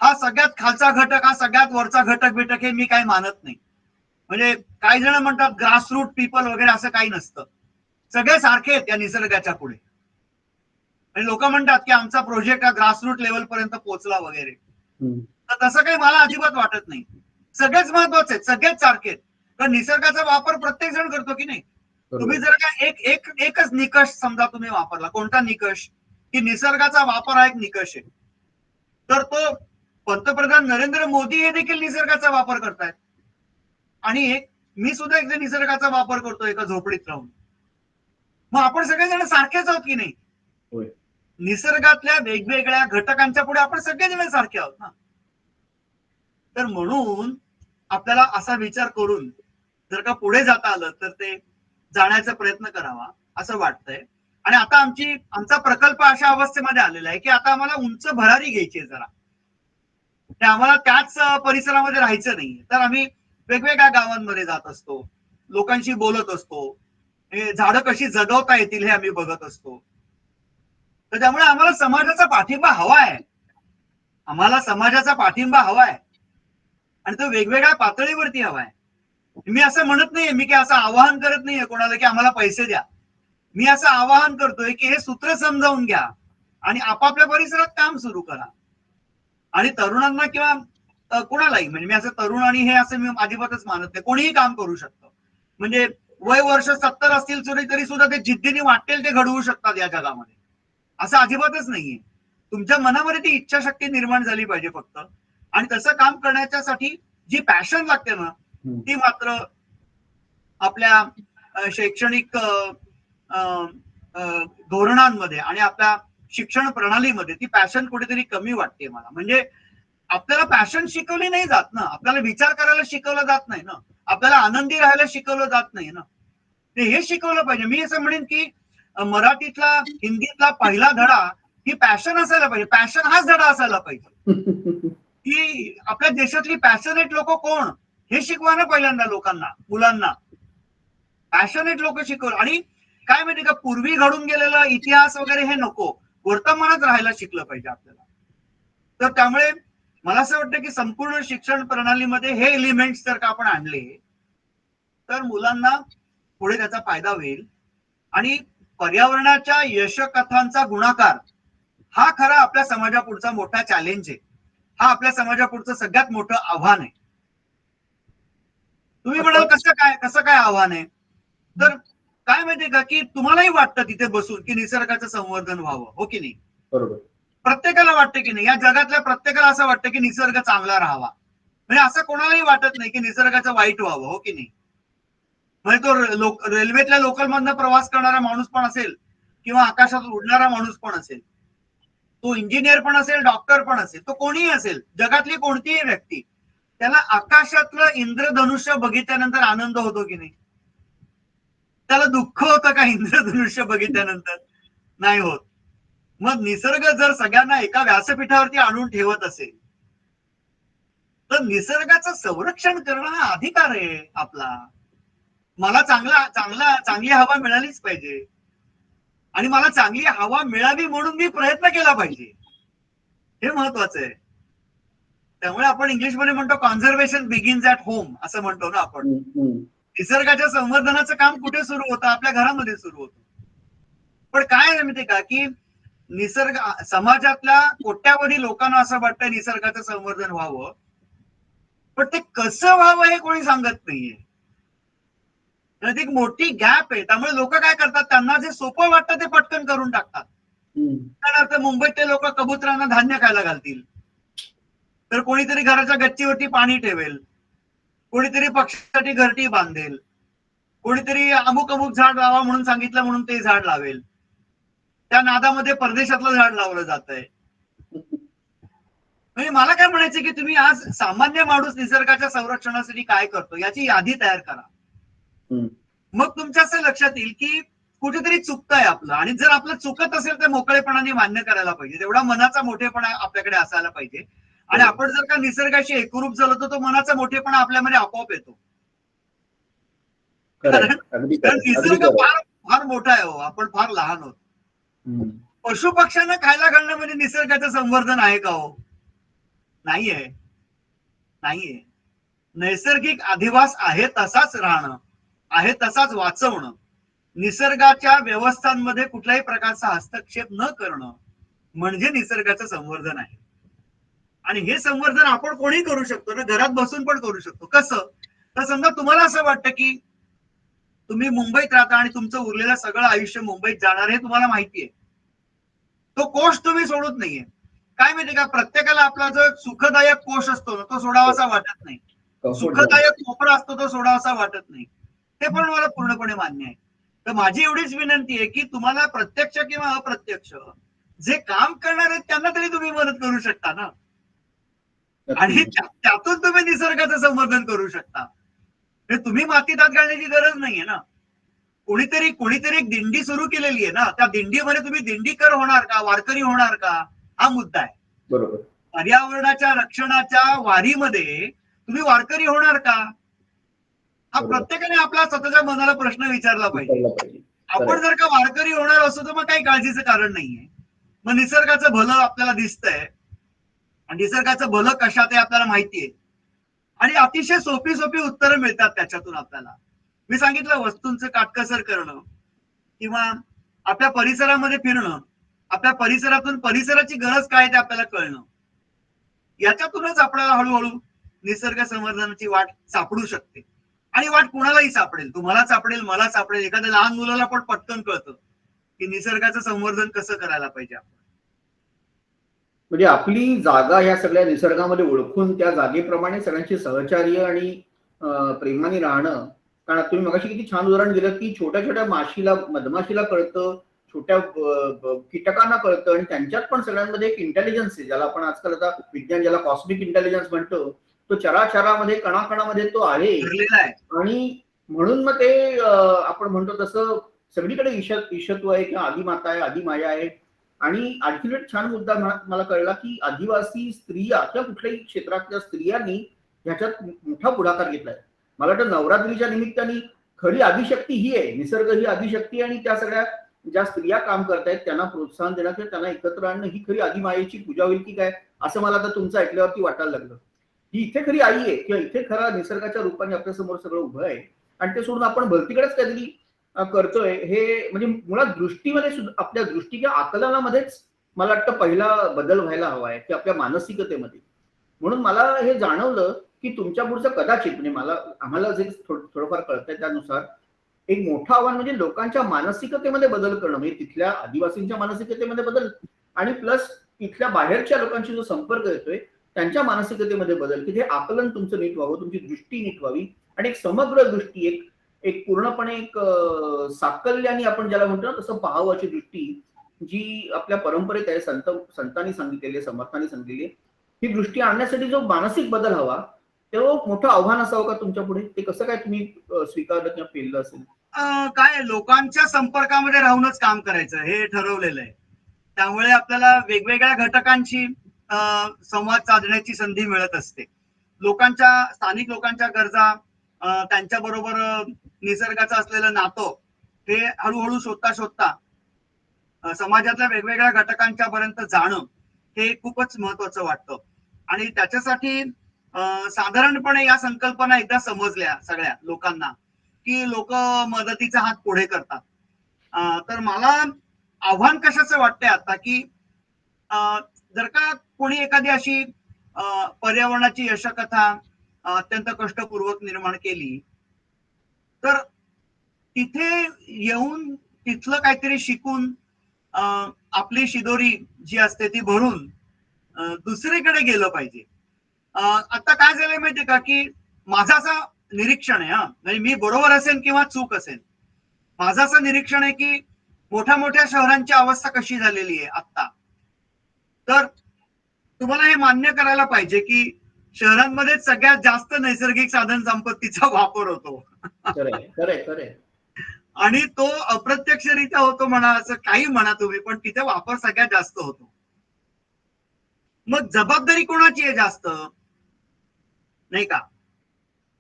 हा सगळ्यात खालचा घटक, हा सगळ्यात वरचा घटक हे मी काही मानत नाही. म्हणजे काही जण म्हणतात ग्रासरूट पीपल वगैरे, असं काही नसतं. सगळे सारखे आहेत या निसर्गाच्या पुढे. आणि लोक म्हणतात की आमचा प्रोजेक्ट हा ग्रासरूट लेवल पर्यंत पोहोचला वगैरे, तर तसं काही मला अजिबात वाटत नाही. सगळेच महत्वाचे आहेत, सगळेच सारखे आहेत. तर निसर्गाचा वापर प्रत्येक जण करतो की नाही. तुम्ही जर का एकच निकष समजा तुम्ही वापरला, कोणता निकष? की निसर्गाचा वापर हा एक निकष आहे. तर तो पंतप्रधान नरेंद्र मोदी हे देखील निसर्गाचा वापर करतायत, आणि मी सुद्धा एक निसर्गाचा वापर करतो एका झोपडीत राहून. मग आपण सगळेजण सारखेच आहोत की नाही. निसर्गातल्या वेगवेगळ्या घटकांच्या पुढे आपण सगळेजण सारखे आहोत ना. तर म्हणून आपल्याला असा विचार करून जर का पुढे जाता आलं तर ते जाण्याचा प्रयत्न करावा असं वाटतंय. आणि आता आमचा प्रकल्प अशा अवस्थेमध्ये आलेला आहे की आता आम्हाला उंच भरारी घ्यायची आहे जरा. आम्हाला त्याच परिसरामध्ये राहायचं नाही. तर आम्ही वेगवेगळ्या गावांमध्ये जात असतो, लोकांशी बोलत असतो, हे झाडं कशी जगवता येतील हे आम्ही बघत असतो. तर त्यामुळे आम्हाला समाजाचा पाठिंबा हवा आहे. आम्हाला समाजाचा पाठिंबा हवाय आणि तो वेगवेगळ्या पातळीवरती हवाय. मी असं म्हणत नाहीये, मी काय असं आवाहन करत नाहीये कोणाला की आम्हाला पैसे द्या. मी असं आवाहन करतोय की हे सूत्र समजावून घ्या आणि आपापल्या परिसरात काम सुरू करा. आणि तरुणांना किंवा कोणालाही, म्हणजे मी असं तरुण आणि हे असं मी अजिबातच मानत नाही, कोणीही काम करू शकतं. म्हणजे वय वर्ष 70 असतील तरी सुद्धा ते जिद्दीने वाटेल ते घडवू शकतात या जगामध्ये, असं अजिबातच नाहीये. तुमच्या मनामध्ये ती इच्छाशक्ती निर्माण झाली पाहिजे फक्त. आणि तसं काम करण्याच्यासाठी जी पॅशन लागते ना, ती मात्र आपल्या शैक्षणिक धोरणांमध्ये आणि आपल्या शिक्षण प्रणालीमध्ये ती पॅशन कुठेतरी कमी वाटते मला. म्हणजे आपल्याला पॅशन शिकवली नाही जात ना, आपल्याला विचार करायला शिकवलं जात नाही ना, आपल्याला आनंदी राहायला शिकवलं जात नाही ना. ते हे शिकवलं पाहिजे. मी असं म्हणेन की मराठीतला, हिंदीतला पहिला धडा ही पॅशन असायला पाहिजे. पॅशन हाच धडा असायला पाहिजे की आपल्या देशातली पॅशनेट लोक कोण हे शिकवा ना पहिल्यांदा लोकांना, मुलांना. पॅशनेट लोक शिकवलं. आणि काय माहिती का, पूर्वी घडून गेलेला इतिहास वगैरे हे नको, वर्तमानात राहायला शिकलं पाहिजे आपल्याला. तर त्यामुळे मला असं वाटतं की संपूर्ण शिक्षण प्रणालीमध्ये हे एलिमेंट्स जर का आपण आणले तर मुलांना पुढे त्याचा फायदा होईल. आणि पर्यावरणाच्या यशकथांचा गुणाकार हा खरा आपल्या समाजापुढचा मोठा चॅलेंज आहे. हा आपल्या समाजापुढचं सगळ्यात मोठं आव्हान आहे. तुम्ही म्हणाल कसं काय आव्हान आहे, तर काय माहितीये का की तुम्हालाही वाटतं तिथे बसून की निसर्गाचं संवर्धन व्हावं, हो की नाही? बरोबर. प्रत्येकाला वाटतं की नाही, या जगातल्या प्रत्येकाला असं वाटतं की निसर्ग चांगला राहावा. म्हणजे असं कोणालाही वाटत नाही की निसर्गाचं वाईट व्हावं, हो की नाही? म्हणजे तो रेल्वेतल्या लोकल मधनं प्रवास करणारा माणूस पण असेल किंवा आकाशात उडणारा माणूस पण असेल, तो इंजिनियर पण असेल, डॉक्टर पण असेल, तो कोणीही असेल, जगातली कोणतीही व्यक्ती, त्याला आकाशातलं इंद्रधनुष्य बघितल्यानंतर आनंद होतो की नाही? त्याला दुःख होतं का इंद्रधनुष्य बघितल्यानंतर? नाही होत. मग निसर्ग जर सगळ्यांना एका व्यासपीठावरती आणून ठेवत असेल तर निसर्गाचं संरक्षण करणं हा अधिकार आहे आपला. मला चांगली हवा मिळालीच पाहिजे आणि मला चांगली हवा मिळावी म्हणून मी प्रयत्न केला पाहिजे, हे महत्वाचं आहे. त्यामुळे आपण इंग्लिशमध्ये म्हणतो कॉन्झर्वेशन बिगिन्स ॲट होम, असं म्हणतो ना आपण. निसर्गाच्या संवर्धनाचं काम कुठे सुरू होतं? आपल्या घरामध्ये सुरू होतं. पण काय आहे माहितीये का की निसर्ग समाजातल्या कोट्यावधी लोकांना असं वाटतं निसर्गाचं संवर्धन व्हावं, पण ते कसं व्हावं हे कोणी सांगत नाहीये. एक मोठी गॅप आहे. त्यामुळे लोक काय करतात, त्यांना जे सोपं वाटतं ते पटकन करून टाकतात. उदाहरणार्थ मुंबईतले लोक कबुतरांना धान्य खायला घालतील, तर कोणीतरी घराच्या गच्चीवरती पाणी ठेवेल, कोणीतरी पक्ष्यासाठी घरटी बांधेल, कोणीतरी अमुक अमुक झाड लावा म्हणून सांगितलं म्हणून ते झाड लावेल. त्या नादामध्ये परदेशातलं झाड लावलं जात आहे. म्हणजे मला काय म्हणायचं की तुम्ही आज सामान्य माणूस निसर्गाच्या संरक्षणासाठी काय करतो याची यादी तयार करा. मग तुमच्या असं लक्षात येईल की कुठेतरी चुकतंय आपलं. आणि जर आपलं चुकत असेल तर मोकळेपणाने मान्य करायला पाहिजे. तेवढा मनाचा मोठेपणा आपल्याकडे असायला पाहिजे. आणि आपण जर का निसर्गाशी एकरूप झालो तर तो मनाचा मोठेपणा आपल्यामध्ये आपोआप येतो. कारण निसर्ग फार मोठा आहे हो, आपण फार लहान आहोत. पशु पक्ष्यांना खायला घालणं म्हणजे निसर्गाचं संवर्धन आहे का हो? नाहीये. नैसर्गिक अधिवास आहे तसाच राहणं, आहे तसाच वाचवणं, निसर्गाच्या व्यवस्थांमध्ये कुठल्याही प्रकारचा हस्तक्षेप न करणं म्हणजे निसर्गाचं संवर्धन आहे. आणि हे संवर्धन आपण कोणी करू शकतो ना, घरात बसून पण करू शकतो. कसं? तर समजा तुम्हाला असं वाटतं की तुम्ही मुंबईत राहता आणि तुमचं उरलेलं सगळं आयुष्य मुंबईत जाणार हे तुम्हाला माहितीये. तो कोष तुम्ही सोडत नाहीये. काय माहितीये का, प्रत्येकाला आपला जो सुखदायक कोष असतो ना तो सोडावासा वाटत नाही. सुखदायक कोपरा असतो तो सोडावासा वाटत नाही. ते पण मला पूर्णपणे मान्य आहे. तर माझी एवढीच विनंती आहे की तुम्हाला प्रत्यक्ष किंवा अप्रत्यक्ष जे काम करणार आहेत त्यांना तरी तुम्ही मदत करू शकता ना. आणि त्यातून तुम्ही निसर्गाचं संवर्धन करू शकता. म्हणजे तुम्ही मातीत हात घालण्याची गरज नाहीये ना. कोणीतरी एक दिंडी सुरू केलेली आहे ना, त्या दिंडीमध्ये तुम्ही दिंडीकर होणार का, वारकरी होणार का, हा मुद्दा आहे. बरोबर. पर्यावरणाच्या रक्षणाच्या वारीमध्ये तुम्ही वारकरी होणार का, हा बरोबर. प्रत्येकाने आपला स्वतःच्या मनाला प्रश्न विचारला पाहिजे. विचारला आपण पाहिजे. जर का वारकरी होणार असो तर मग काही काळजीचं कारण नाहीये. मग निसर्गाचं भलं आपल्याला दिसतंय आणि निसर्गाचं भलं कशात आहे आपल्याला माहितीये आणि अतिशय सोपी सोपी उत्तरं मिळतात त्याच्यातून आपल्याला. मी सांगितलं वस्तूंचं काटकसर करणं किंवा आपल्या परिसरामध्ये फिरणं, आपल्या परिसरातून परिसराची गरज काय ते आपल्याला कळणं, याच्यातूनच आपल्याला हळूहळू निसर्ग संवर्धनाची वाट सापडू शकते. आणि वाट कुणालाही सापडेल, तुम्हाला सापडेल, मला सापडेल, एखाद्या लहान मुलाला पण पटकन कळतं की निसर्गाचं संवर्धन कसं करायला पाहिजे आपण. म्हणजे आपली जागा या सगळ्या निसर्गामध्ये ओळखून त्या जागेप्रमाणे सगळ्यांची सहचार्य आणि प्रेमाने राहणं. कारण तुम्ही मगाशी किती छान उदाहरण दिलं की छोट्या छोट्या मधमाशीला कळतं, छोट्या कीटकांना कळतं आणि त्यांच्यात पण सगळ्यांमध्ये एक इंटेलिजन्स आहे, ज्याला आपण आजकाल आता विज्ञान ज्याला कॉस्मिक इंटेलिजन्स म्हणतो, तो चराचरामध्ये कणाकणामध्ये तो आहे. आणि म्हणून मग ते आपण म्हणतो तसं सगळीकडे ईशत्व आहे किंवा आदिमाता आहे, आदिमाया आहे. आणि आणखी एक छान मुद्दा मला कळला की आदिवासी स्त्रिया किंवा कुठल्याही क्षेत्रातल्या स्त्रियांनी ह्याच्यात मोठा पुढाकार घेतलाय. मला वाटतं नवरात्रीच्या निमित्ताने खरी आदिशक्ती ही आहे, निसर्ग ही आदिशक्ती, आणि त्या सगळ्या ज्या स्त्रिया काम करतायत त्यांना प्रोत्साहन देणं किंवा त्यांना एकत्र आणणं ही खरी आदिमायेची पूजा होईल की काय, असं मला आता तुमचं ऐकल्यावरती वाटायला लागलं. ही इथे खरी आई आहे किंवा इथे खरा निसर्गाच्या रूपाने आपल्या समोर सगळं उभं आहे आणि ते सोडून आपण भलतीकडेच काहीतरी करतोय. हे म्हणजे मुळात दृष्टीमध्ये सुद्धा, आपल्या दृष्टी किंवा आकलनामध्येच मला वाटतं पहिला बदल व्हायला हवा आहे की आपल्या मानसिकतेमध्ये. म्हणून मला हे जाणवलं की तुमच्या पुढचं कदाचित म्हणजे आम्हाला जे थोडंफार कळतंय त्यानुसार एक मोठं आव्हान म्हणजे लोकांच्या मानसिकतेमध्ये बदल करणं, म्हणजे तिथल्या आदिवासींच्या मानसिकतेमध्ये बदल आणि प्लस तिथल्या बाहेरच्या लोकांशी जो संपर्क येतोय त्यांच्या मानसिकतेमध्ये बदल, की ते आकलन तुमचं नीट व्हावं, तुमची दृष्टी नीट व्हावी आणि एक समग्र दृष्टी, एक पूर्णपणे एक साकल्याने आपण ज्याला म्हणतो ना तसं पाहावाची दृष्टी जी आपल्या परंपरेत आहे, संतांनी सांगितलेली, समर्थांनी सांगितलेली, ही दृष्टी आणण्यासाठी जो मानसिक बदल हवा, तो मोठं आव्हान असावं का तुमच्या पुढे? ते कसं काय तुम्ही स्वीकारलं किंवा पेललं असेल? काय लोकांच्या संपर्कामध्ये राहूनच काम करायचं हे ठरवलेलं आहे. त्यामुळे आपल्याला वेगवेगळ्या घटकांशी संवाद साधण्याची संधी मिळत असते. स्थानिक लोकांच्या गरजा, त्यांच्या बरोबर निसर्गाचं असलेलं नातं हे हळूहळू शोधता समाजातल्या वेगवेगळ्या घटकांच्या पर्यंत जाणं हे खूपच महत्वाचं वाटतं. आणि त्याच्यासाठी साधारणपणे या संकल्पना एकदा समजल्या सगळ्या लोकांना की लोक मदतीचा हात पुढे करतात. तर मला आव्हान कशाचं वाटतंय आता की जर का कोणी एखादी अशी पर्यावरणाची यशकथा अत्यंत कष्टपूर्वक निर्माण केली तर तिथे येऊन तिथलं काहीतरी शिकून आपली शिदोरी जी असते ती भरून दुसरीकडे गेलं पाहिजे. आता काय झालंय माहितीये का की माझं असं निरीक्षण आहे, म्हणजे मी बरोबर असेल किंवा चूक असेल, माझं असं निरीक्षण आहे की मोठ्या मोठ्या शहरांची अवस्था कशी झालेली आहे आता. तर तुम्हाला हे मान्य करायला पाहिजे की शहरांमध्ये सगळ्यात जास्त नैसर्गिक साधन संपत्तीचा वापर होतो. खरंय. आणि तो अप्रत्यक्षरित्या होतो म्हणा, असं काही म्हणा तुम्ही, पण तिथे वापर सगळ्यात जास्त होतो. मग जबाबदारी कोणाची आहे जास्त, नाही का?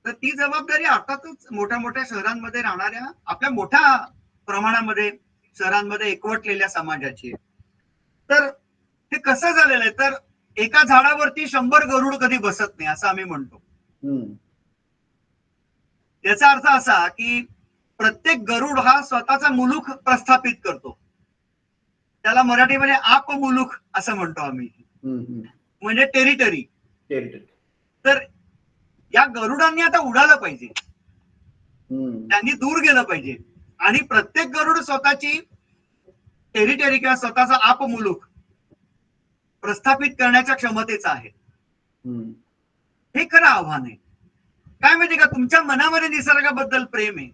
तर ती जबाबदारी अर्थातच मोठ्या मोठ्या शहरांमध्ये राहणाऱ्या आपल्या मोठ्या प्रमाणामध्ये शहरांमध्ये एकवटलेल्या समाजाची आहे. तर हे कसं झालेलं आहे, तर एका झाडावरती 100 गरुड कधी बसत नाही असं आम्ही म्हणतो. याचा अर्थ असा की प्रत्येक गरुड हा स्वतःचा मुलूक प्रस्थापित करतो. त्याला मराठीमध्ये आप मुलूक असं म्हणतो आम्ही, म्हणजे टेरिटरी. तर या गरुडांनी आता उडालं पाहिजे, त्यांनी दूर गेलं पाहिजे आणि प्रत्येक गरुड स्वतःची टेरिटरी किंवा स्वतःचा आप मुलूक प्रस्थापित करण्याच्या क्षमतेचा आहे. हे खरं आव्हान आहे. काय माहिती का, तुमच्या मनामध्ये निसर्गाबद्दल प्रेम आहे,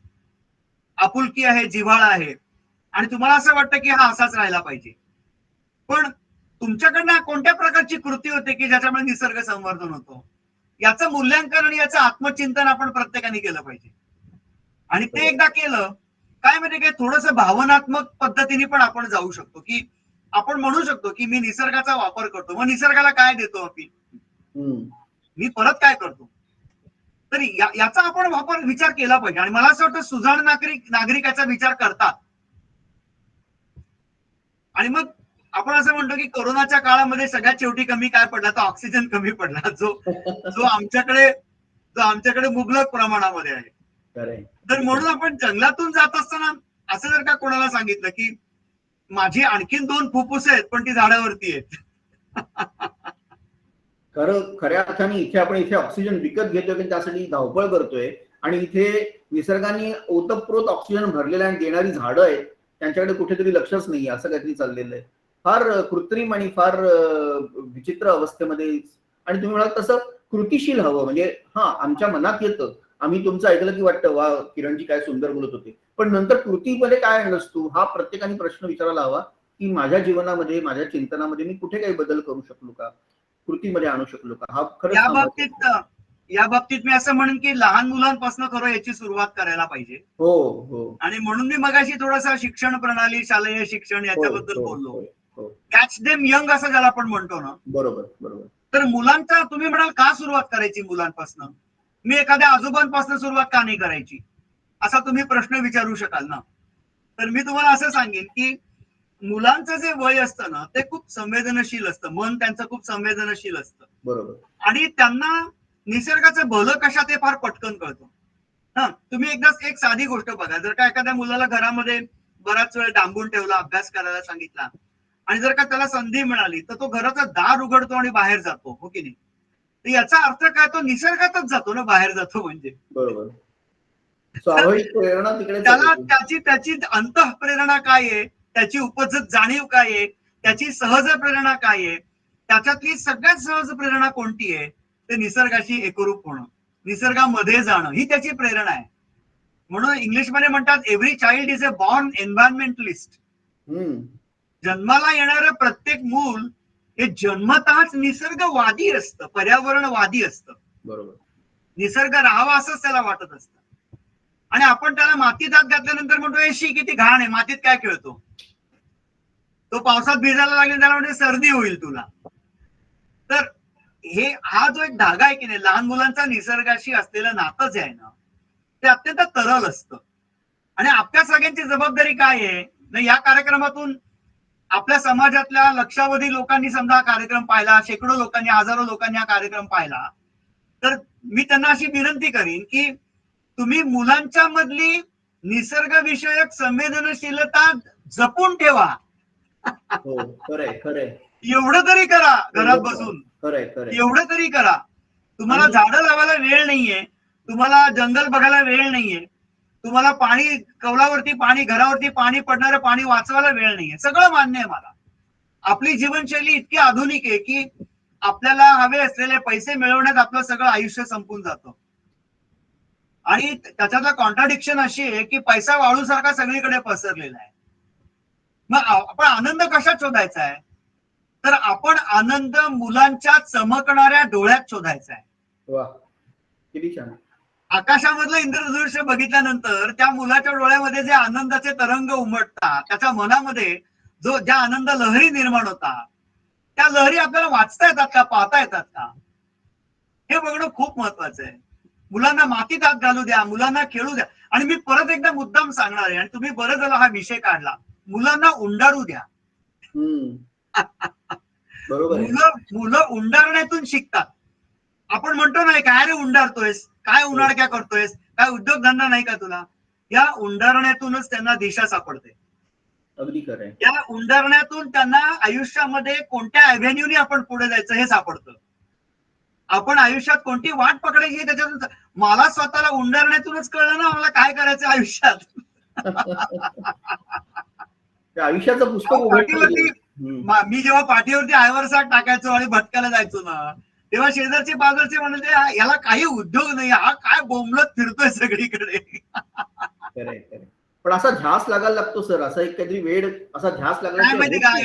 आपुलकी आहे, जिव्हाळा आहे आणि तुम्हाला असं वाटतं की हा असाच राहायला पाहिजे. पण तुमच्याकडनं कोणत्या प्रकारची कृती होते की ज्याच्यामुळे निसर्ग संवर्धन होतो? याचं मूल्यांकन आणि याचं आत्मचिंतन आपण प्रत्येकाने केलं पाहिजे. आणि ते एकदा केलं काय म्हणजे काय थोडंसं भावनात्मक पद्धतीने पण आपण जाऊ शकतो, की आपण म्हणू शकतो की मी निसर्गाचा वापर करतो, मग निसर्गाला काय देतो मी परत काय करतो. तर याचा आपण वापर विचार केला पाहिजे. आणि मला असं वाटतं सुजाण नागरिकाचा विचार करतात. आणि मग आपण असं म्हणतो की कोरोनाच्या काळामध्ये सगळ्यात शेवटी कमी काय पडला, तर ऑक्सिजन कमी पडला, जो जो आमच्याकडे मुबलक प्रमाणामध्ये आहे. तर म्हणून आपण जंगलातून जात असताना असं जर का कोणाला सांगितलं की माझी आणखीन 2 फुफ्फुस आहेत पण ती झाडावरती आहेत. खऱ्या अर्थाने इथे ऑक्सिजन विकत घेतोय की त्यासाठी धावपळ करतोय, आणि इथे निसर्गाने ओतप्रोत ऑक्सिजन भरलेला आणि देणारी झाडं आहेत, त्यांच्याकडे कुठेतरी लक्षच नाही, असं काहीतरी चाललेलं आहे. फार कृत्रिम आणि फार विचित्र अवस्थेमध्ये. आणि तुम्ही म्हणाल तसं कृतिशील हवं, म्हणजे आमच्या मनात येतं, आम्ही तुमचं ऐकलं की वाटतं वा किरणजी काय सुंदर बोलत होते, पण नंतर कृतीमध्ये काय नसतो हा प्रत्येकाने प्रश्न विचारायला हवा, की माझ्या जीवनामध्ये, माझ्या चिंतनामध्ये मी कुठे काही बदल करू शकलो का, कृतीमध्ये आणू शकलो का, हा खरंच. या बाबतीत मी असं म्हणेन की लहान मुलांपासून खरं याची सुरुवात करायला पाहिजे. हो. आणि म्हणून मी मगाशी थोडासा शिक्षण प्रणाली, शालेय शिक्षण याच्याबद्दल बोललो. कॅच देम यंग असं ज्याला आपण म्हणतो ना. बरोबर. तर मुलांचा तुम्ही म्हणाल का सुरुवात करायची मुलांपासून, मी एखाद्या आजोबांपासून सुरुवात का नाही करायची, असा तुम्ही प्रश्न विचारू शकाल ना. तर मी तुम्हाला असं सांगेन की मुलांचं जे वय असतं ना ते खूप संवेदनशील असतं, मन त्यांचं खूप संवेदनशील असतं. बरोबर. आणि त्यांना निसर्गाचं भलं कशा ते फार पटकन कळतं. तुम्ही एकदा एक साधी गोष्ट बघा, जर का एखाद्या मुलाला घरामध्ये बराच वेळ डांबून ठेवला, अभ्यास करायला सांगितला, आणि जर का त्याला संधी मिळाली तर तो घराचा दार उघडतो आणि बाहेर जातो, हो की नाही. तर याचा अर्थ काय, तो निसर्गातच जातो ना, बाहेर जातो म्हणजे. बरोबर. स्वाभाविक प्रेरणा तिकडे त्याला त्याची अंतःप्रेरणा काय आहे, त्याची उपजत जाणीव काय आहे, त्याची सहज प्रेरणा काय आहे, त्याच्यातली सगळ्यात सहज प्रेरणा कोणती आहे, ते निसर्गाशी एकरूप होणं, निसर्गामध्ये जाणं, ही त्याची प्रेरणा आहे. म्हणून इंग्लिशमध्ये म्हणतात every child is a born environmentalist. जन्माला येणारं प्रत्येक मूल हे जन्मतःच निसर्गवादी असतं, पर्यावरणवादी असतं. बरोबर. निसर्ग राहावा असंच त्याला वाटत असतं. आणि आपण त्याला मातीत हात घातल्यानंतर म्हणतो शी किती घाण आहे, मातीत काय खेळतो. तो पावसात भिजायला लागेल त्याला म्हणजे सर्दी होईल तुला. तर हा जो एक धागा आहे की नाही, लहान मुलांचा निसर्गाशी असलेलं नातं जे आहे ना ते अत्यंत तरल असतं. आणि आपल्या सगळ्यांची जबाबदारी काय आहे ना, या कार्यक्रमातून आपल्या समाजातल्या लक्षावधी लोकांनी समजा हा कार्यक्रम पाहिला, शेकडो लोकांनी, हजारो लोकांनी हा कार्यक्रम पाहिला, तर मी त्यांना अशी विनंती करीन की तुम्ही मुलांच्या मधली निसर्गविषयक संवेदनशीलता जपून ठेवा. हो, खरंय. एवढं तरी करा घरात बसून, एवढं तरी करा. तुम्हाला झाडं लावायला वेळ नाहीये, तुम्हाला जंगल बघायला वेळ नाहीये, तुम्हाला पाणी, कौलावरती पाणी, घरावरती पाणी पडणारं पाणी वाचवायला वेळ नाहीये, सगळं मान्य आहे मला. आपली जीवनशैली इतकी आधुनिक आहे की आपल्याला हवे असलेले पैसे मिळवण्यात आपलं सगळं आयुष्य संपून जातं. आणि त्याच्यातला कॉन्ट्राडिक्शन अशी आहे की पैसा वाळूसारखा सगळीकडे पसरलेला आहे. मग आपण आनंद कशात शोधायचा आहे, तर आपण आनंद मुलांच्या चमकणाऱ्या डोळ्यात शोधायचा आहे. वा, किती छान. आकाशामधलं इंद्रधनुष्य बघितल्यानंतर त्या मुलाच्या डोळ्यामध्ये जे आनंदाचे तरंग उमटतात, त्याच्या मनामध्ये ज्या आनंद लहरी निर्माण होतात, त्या लहरी आपल्याला वाचता येतात का, पाहता येतात का, हे बघणं खूप महत्वाचं आहे. मुलांना मातीत हात घालू द्या, मुलांना खेळू द्या. आणि मी परत एकदा मुद्दाम सांगणार आहे, आणि तुम्ही बरं झालं हा विषय काढला, मुलांना उंडारू द्या. मुलं उंडारण्यातून शिकतात. आपण म्हणतो ना, काय रे उंडारतोयस, काय उन्हाळक्या करतोयस, काय उद्योगधंदा नाही का तुला, या उंडारण्यातूनच त्यांना दिशा सापडते. अगदी खरं आहे. या उंडारण्यातून त्यांना आयुष्यामध्ये कोणत्या अव्हेन्यूने आपण पुढे जायचं हे सापडतं. आपण आयुष्यात कोणती वाट पकडायची त्याच्यातून मला स्वतःला उंडारण्यातूनच कळलं ना मला काय करायचं आयुष्यात. आयुष्याचं पुस्तक मी जेव्हा पाठीवरती आयवरसाट टाकायचो आणि भटकायला जायचो ना, तेव्हा शेजारचे बाजारचे म्हणाले याला काही उद्योग नाही, हा काय बोंबलत फिरतोय सगळीकडे. पण असा ध्यास लागायला लागतो सर, असा एक काहीतरी वेळ, असा ध्यास लागला काय की माहिती होत का, नाही.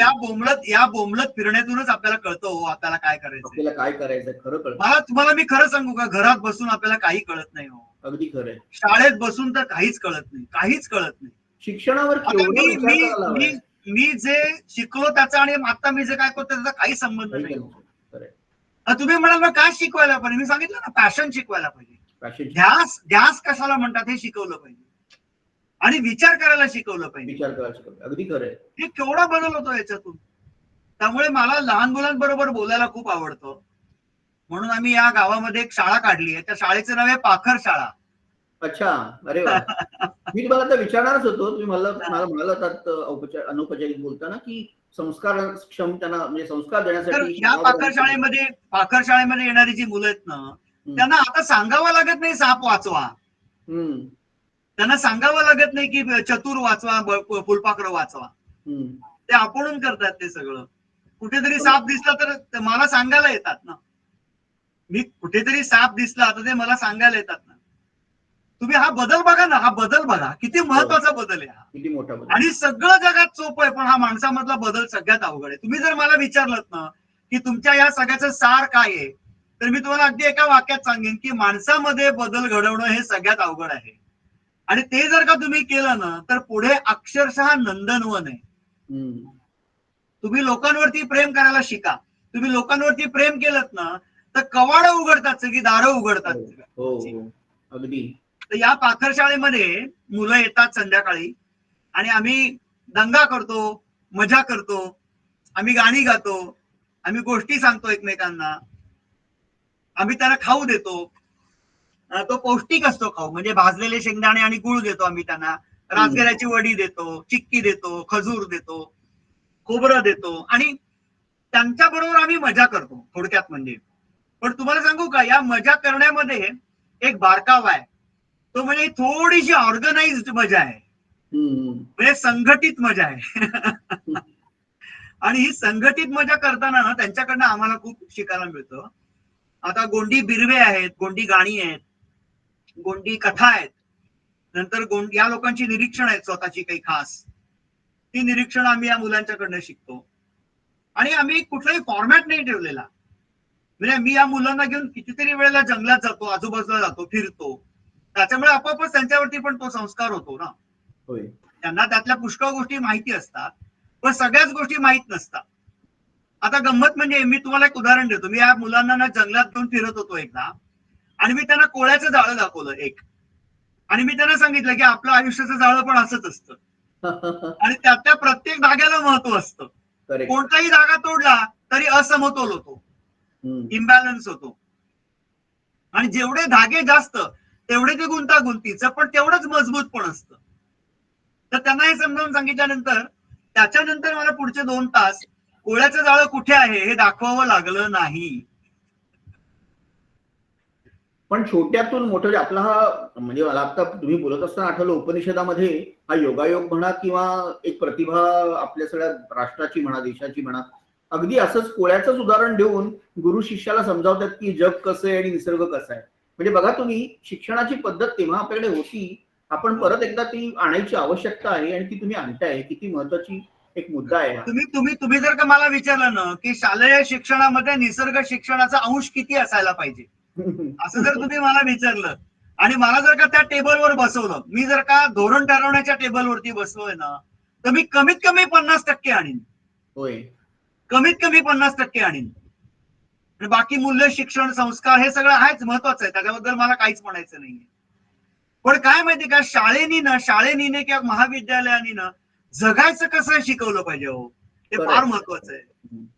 या बोंबलत फिरण्यातूनच आपल्याला कळतं हो आपल्याला काय करायचं. आपल्याला काय करायचंय खरं कळतं. तुम्हाला मी खरं सांगू का, घरात बसून आपल्याला काही कळत नाही हो. अगदी खरंय. शाळेत बसून तर काहीच कळत नाही, काहीच कळत नाही. शिक्षणावर आता केवढा मी विचार मी करायला मी हवाय. मी जे शिकलो त्याचा आणि आता मी जे काय करतो त्याचा काही संबंध काही नाही. नाही. खरंय. तुम्ही म्हणाल मग काय शिकवायला पाहिजे, मी सांगितलं ना पॅशन शिकवायला पाहिजे. पॅशन, ध्यास कशाला म्हणतात हे शिकवलं पाहिजे आणि विचार करायला शिकवलं पाहिजे. विचार करायला शिकवलं. अगदी खरंय. हे केवढा बदल होतो याच्यातून. त्यामुळे मला लहान मुलांबरोबर बोलायला खूप आवडतं, म्हणून आम्ही या गावामध्ये एक शाळा काढली आहे. त्या शाळेचं नाव आहे पाखर शाळा. अच्छा, अरे वा. मी तुम्हाला आता विचारणारच होतो, तुम्ही मला म्हणाला होतात अनौपचारिक बोलताना की संस्कार क्षम त्यांना म्हणजे संस्कार तर देण्यासाठी या पाखर शाळेमध्ये येणारी जी मुलं आहेत ना, त्यांना आता सांगावं लागत नाही साप वाचवा, त्यांना सांगावं लागत नाही की चतुर वाचवा, फुलपाखरं वाचवा. ते आपणून करतात ते सगळं. कुठेतरी साप दिसला तर मला सांगायला येतात ना, मी कुठेतरी साप दिसला तर ते मला सांगायला येतात ना. तुम्ही हा बदल बघा ना, हा बदल बघा किती महत्वाचा बदल आहे हा, किती मोठा बदल. आणि सगळं जगात सोपं आहे, पण हा माणसामधला बदल सगळ्यात अवघड आहे. तुम्ही जर मला विचारलं ना की तुमच्या या सगळ्याचं सार काय आहे, तर मी तुम्हाला अगदी एका वाक्यात सांगेन की माणसामध्ये बदल घडवणं हे सगळ्यात अवघड आहे. आणि ते जर का तुम्ही केलं ना तर पुढे अक्षरशः नंदनवन आहे. तुम्ही लोकांवरती प्रेम करायला शिका. तुम्ही लोकांवरती प्रेम केलं ना तर कवाडं उघडतात, सगळी दारं उघडतात. हो, अगदी. तर या पाखर शाळेमध्ये मुलं येतात संध्याकाळी आणि आम्ही दंगा करतो, मजा करतो, आम्ही गाणी गातो, आम्ही गोष्टी सांगतो एकमेकांना, आम्ही त्यांना खाऊ देतो. तो पौष्टिक असतो खाऊ, म्हणजे भाजलेले शेंगदाणे आणि गुळ देतो आम्ही त्यांना, राजगिऱ्याची वडी देतो, चिक्की देतो, खजूर देतो, खोबरं देतो, आणि त्यांच्या बरोबर आम्ही मजा करतो थोडक्यात म्हणजे. पण तुम्हाला सांगू का, या मजा करण्यामध्ये एक बारकावा आहे, तो म्हणजे थोडीशी ऑर्गनाइज्ड मजा आहे, म्हणजे संघटित मजा आहे. आणि ही संघटित मजा करताना ना त्यांच्याकडनं आम्हाला खूप शिकायला मिळतं. आता गोंडी बिरवे आहेत, गोंडी गाणी आहेत, गोंडी कथा आहेत, नंतर या लोकांची निरीक्षण आहेत स्वतःची काही खास, ती निरीक्षण आम्ही या मुलांच्याकडनं शिकतो. आणि आम्ही कुठलाही फॉर्मॅट नाही ठेवलेला, म्हणजे मी या मुलांना घेऊन कितीतरी वेळेला जंगलात जातो, आजूबाजूला जातो, फिरतो, त्याच्यामुळे आपोआपच त्यांच्यावरती पण तो संस्कार होतो ना. त्यांना त्यातल्या पुष्कळ गोष्टी माहिती असतात, पण सगळ्याच गोष्टी माहित नसतात. आता गंमत म्हणजे मी तुम्हाला एक उदाहरण देतो. मी या मुलांना ना जंगलात घेऊन फिरत होतो एकदा, आणि मी त्यांना कोळ्याचं जाळं दाखवलं एक, आणि मी त्यांना सांगितलं की आपलं आयुष्याचं जाळं पण असंच असतं, आणि त्या प्रत्येक धाग्याला महत्व असतं. कोणताही धागा तोडला तरी असमतोल होतो, इम्बॅलन्स होतो, आणि जेवढे धागे जास्त तेवढे ते गुंतागुंतीचं, पण तेवढंच मजबूत पण असतं. तर त्यांना हे समजावून सांगितल्यानंतर त्याच्यानंतर मला पुढचे 2 तास कोळ्याचं जाळं कुठे आहे हे दाखवावं लागलं नाही. पण छोट्यातून मोठं आपला हा, म्हणजे मला आता तुम्ही बोलत असताना आठवलं, उपनिषदामध्ये हा योगायोग म्हणा किंवा एक प्रतिभा आपल्या सगळ्या राष्ट्राची म्हणा, देशाची म्हणा, अगदी असंच कोळ्याचंच उदाहरण देऊन गुरु शिष्याला समजावतात की जग कसं आहे आणि निसर्ग कसा आहे. म्हणजे बघा तुम्ही, शिक्षणाची पद्धत तेव्हा आपल्याकडे होती, आपण परत एकदा ती आणायची आवश्यकता आहे, आणि ती तुम्ही आणताय, किती महत्वाची एक मुद्दा आहे. तुम्ही जर का मला विचारलं ना की शालेय शिक्षणामध्ये निसर्ग शिक्षणाचा अंश किती असायला पाहिजे, असं जर तुम्ही मला विचारलं आणि मला जर का त्या टेबलवर बसवलं, मी जर का धोरण ठरवण्याच्या टेबलवरती बसलोय ना, तर मी कमीत कमी 50% आणीन. होय, कमीत कमी 50% आणीन. आणि बाकी मूल्य, शिक्षण, संस्कार हे सगळं आहेच, महत्वाचं आहे, त्याच्याबद्दल मला काहीच म्हणायचं नाहीये. पण काय माहिती का, शाळेने किंवा महाविद्यालयाने ना जगायचं कसं शिकवलं पाहिजे हो, ते फार महत्वाचं आहे.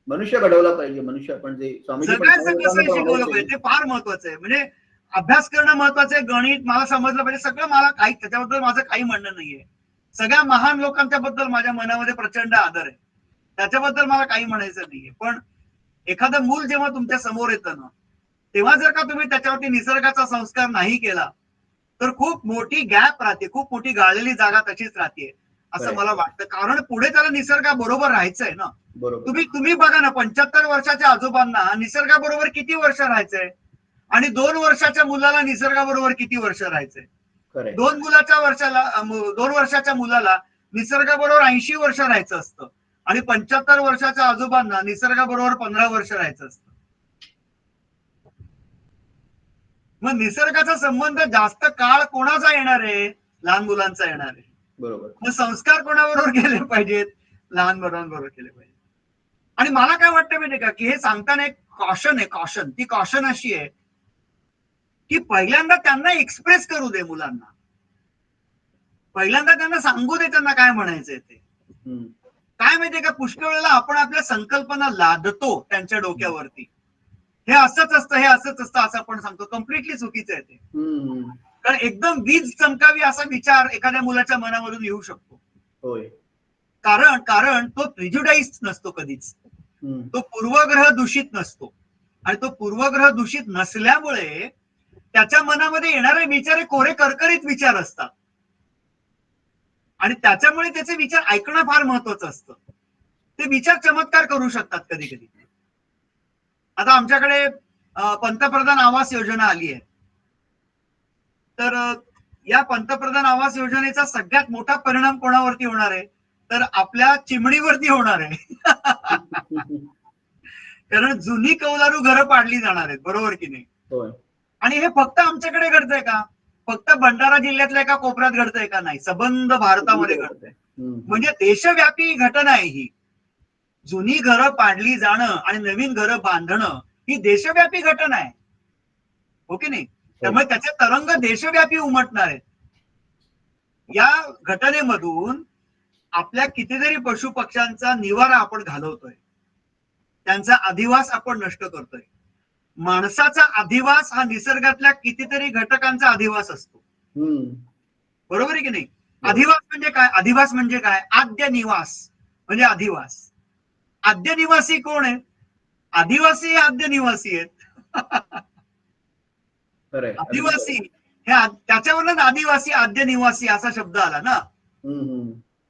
मनुष्य घडवला पाहिजे, मनुष्य आपण जे जगायचं कसं शिकवलं पाहिजे ते फार महत्वाचं आहे. म्हणजे अभ्यास करणं महत्वाचं आहे, गणित मला समजलं पाहिजे, सगळं मला काही, त्याच्याबद्दल माझं काही म्हणणं नाहीये. सगळ्या महान लोकांच्या बद्दल माझ्या मनामध्ये प्रचंड आदर आहे, त्याच्याबद्दल मला काही म्हणायचं नाहीये. पण एखादं मूल जेव्हा तुमच्या समोर येतं ना, तेव्हा जर का तुम्ही त्याच्यावरती निसर्गाचा संस्कार नाही केला तर खूप मोठी गॅप राहते, खूप मोठी गाळलेली जागा तशीच राहते असं मला वाटतं. कारण पुढे त्याला निसर्गाबरोबर राहायचंय ना. तुम्ही बघा ना, 75 वर्षाच्या आजोबांना निसर्गाबरोबर किती वर्ष राहायचंय, आणि 2 वर्षाच्या मुलाला निसर्गाबरोबर किती वर्ष राहायचंय. खरंय. 2 वर्षाच्या मुलाला निसर्गाबरोबर 80 वर्ष राहायचं असतं आणि 75 वर्षाच्या आजोबांना निसर्गाबरोबर 15 वर्ष राहायचं असतं. मग निसर्गाचा संबंध जास्त काळ कोणाचा येणार आहे? लहान मुलांचा येणार आहे. बरोबर. मग संस्कार कोणाबरोबर केले पाहिजेत? लहान मुलांबरोबर केले पाहिजे. आणि मला काय वाटतं माहितीये का, की हे सांगताना एक कॉशन आहे, कॉशन. ती कॉशन अशी आहे की पहिल्यांदा त्यांना एक्सप्रेस करू दे मुलांना. पहिल्यांदा त्यांना सांगू दे त्यांना काय म्हणायचंय ते. काय माहितीये का, पुष्कळ वेळेला आपण आपल्या संकल्पना लादतो त्यांच्या डोक्यावरती. हे असंच असतं, हे असंच असतं असं आपण सांगतो. कम्प्लिटली चुकीचं आहे ते. कारण एकदम वीज चमकावी असा विचार एखाद्या मुलाच्या मनामधून येऊ शकतो. होय. कारण तो प्रिज्युडाइज नसतो कधीच. तो पूर्वग्रह दूषित नसतो. आणि तो पूर्वग्रह दूषित नसल्यामुळे त्याच्या मनामध्ये येणारे विचार हे कोरे करकरीत विचार असतात. आणि त्याच्यामुळे त्याचे विचार ऐकणं फार महत्वाचं असतं. ते विचार चमत्कार करू शकतात कधी कधी. आता आमच्याकडे पंतप्रधान आवास योजना आली आहे. तर या पंतप्रधान आवास योजनेचा सगळ्यात मोठा परिणाम कोणावरती होणार आहे? तर आपल्या चिमणीवरती होणार आहे. कारण जुनी कौलारू घरं पाडली जाणार आहेत, बरोबर की नाही? आणि हे फक्त आमच्याकडे घडतंय का? फक्त भंडारा जिल्ह्यातल्या एका कोपऱ्यात घडतंय का? नाही, सबंध भारतामध्ये घडतंय. म्हणजे देशव्यापी घटना आहे ही. जुनी घरं पाडली जाणं आणि नवीन घरं बांधणं ही देशव्यापी घटना आहे, हो की नाही? त्यामुळे त्याचे तरंग देशव्यापी उमटणार आहेत. या घटनेमधून आपल्या कितीतरी पशु पक्ष्यांचा निवारा आपण घालवतोय, त्यांचा अधिवास आपण नष्ट करतोय. माणसाचा अधिवास हा निसर्गातल्या कितीतरी घटकांचा अधिवास असतो, बरोबर आहे की नाही? अधिवास म्हणजे काय? अधिवास म्हणजे काय? आद्य निवास म्हणजे अधिवास. आद्य निवासी कोण आहे? आदिवासी आद्य निवासी आहेत. आदिवासी हे त्याच्यावरच आदिवासी आद्य निवासी असा शब्द आला ना.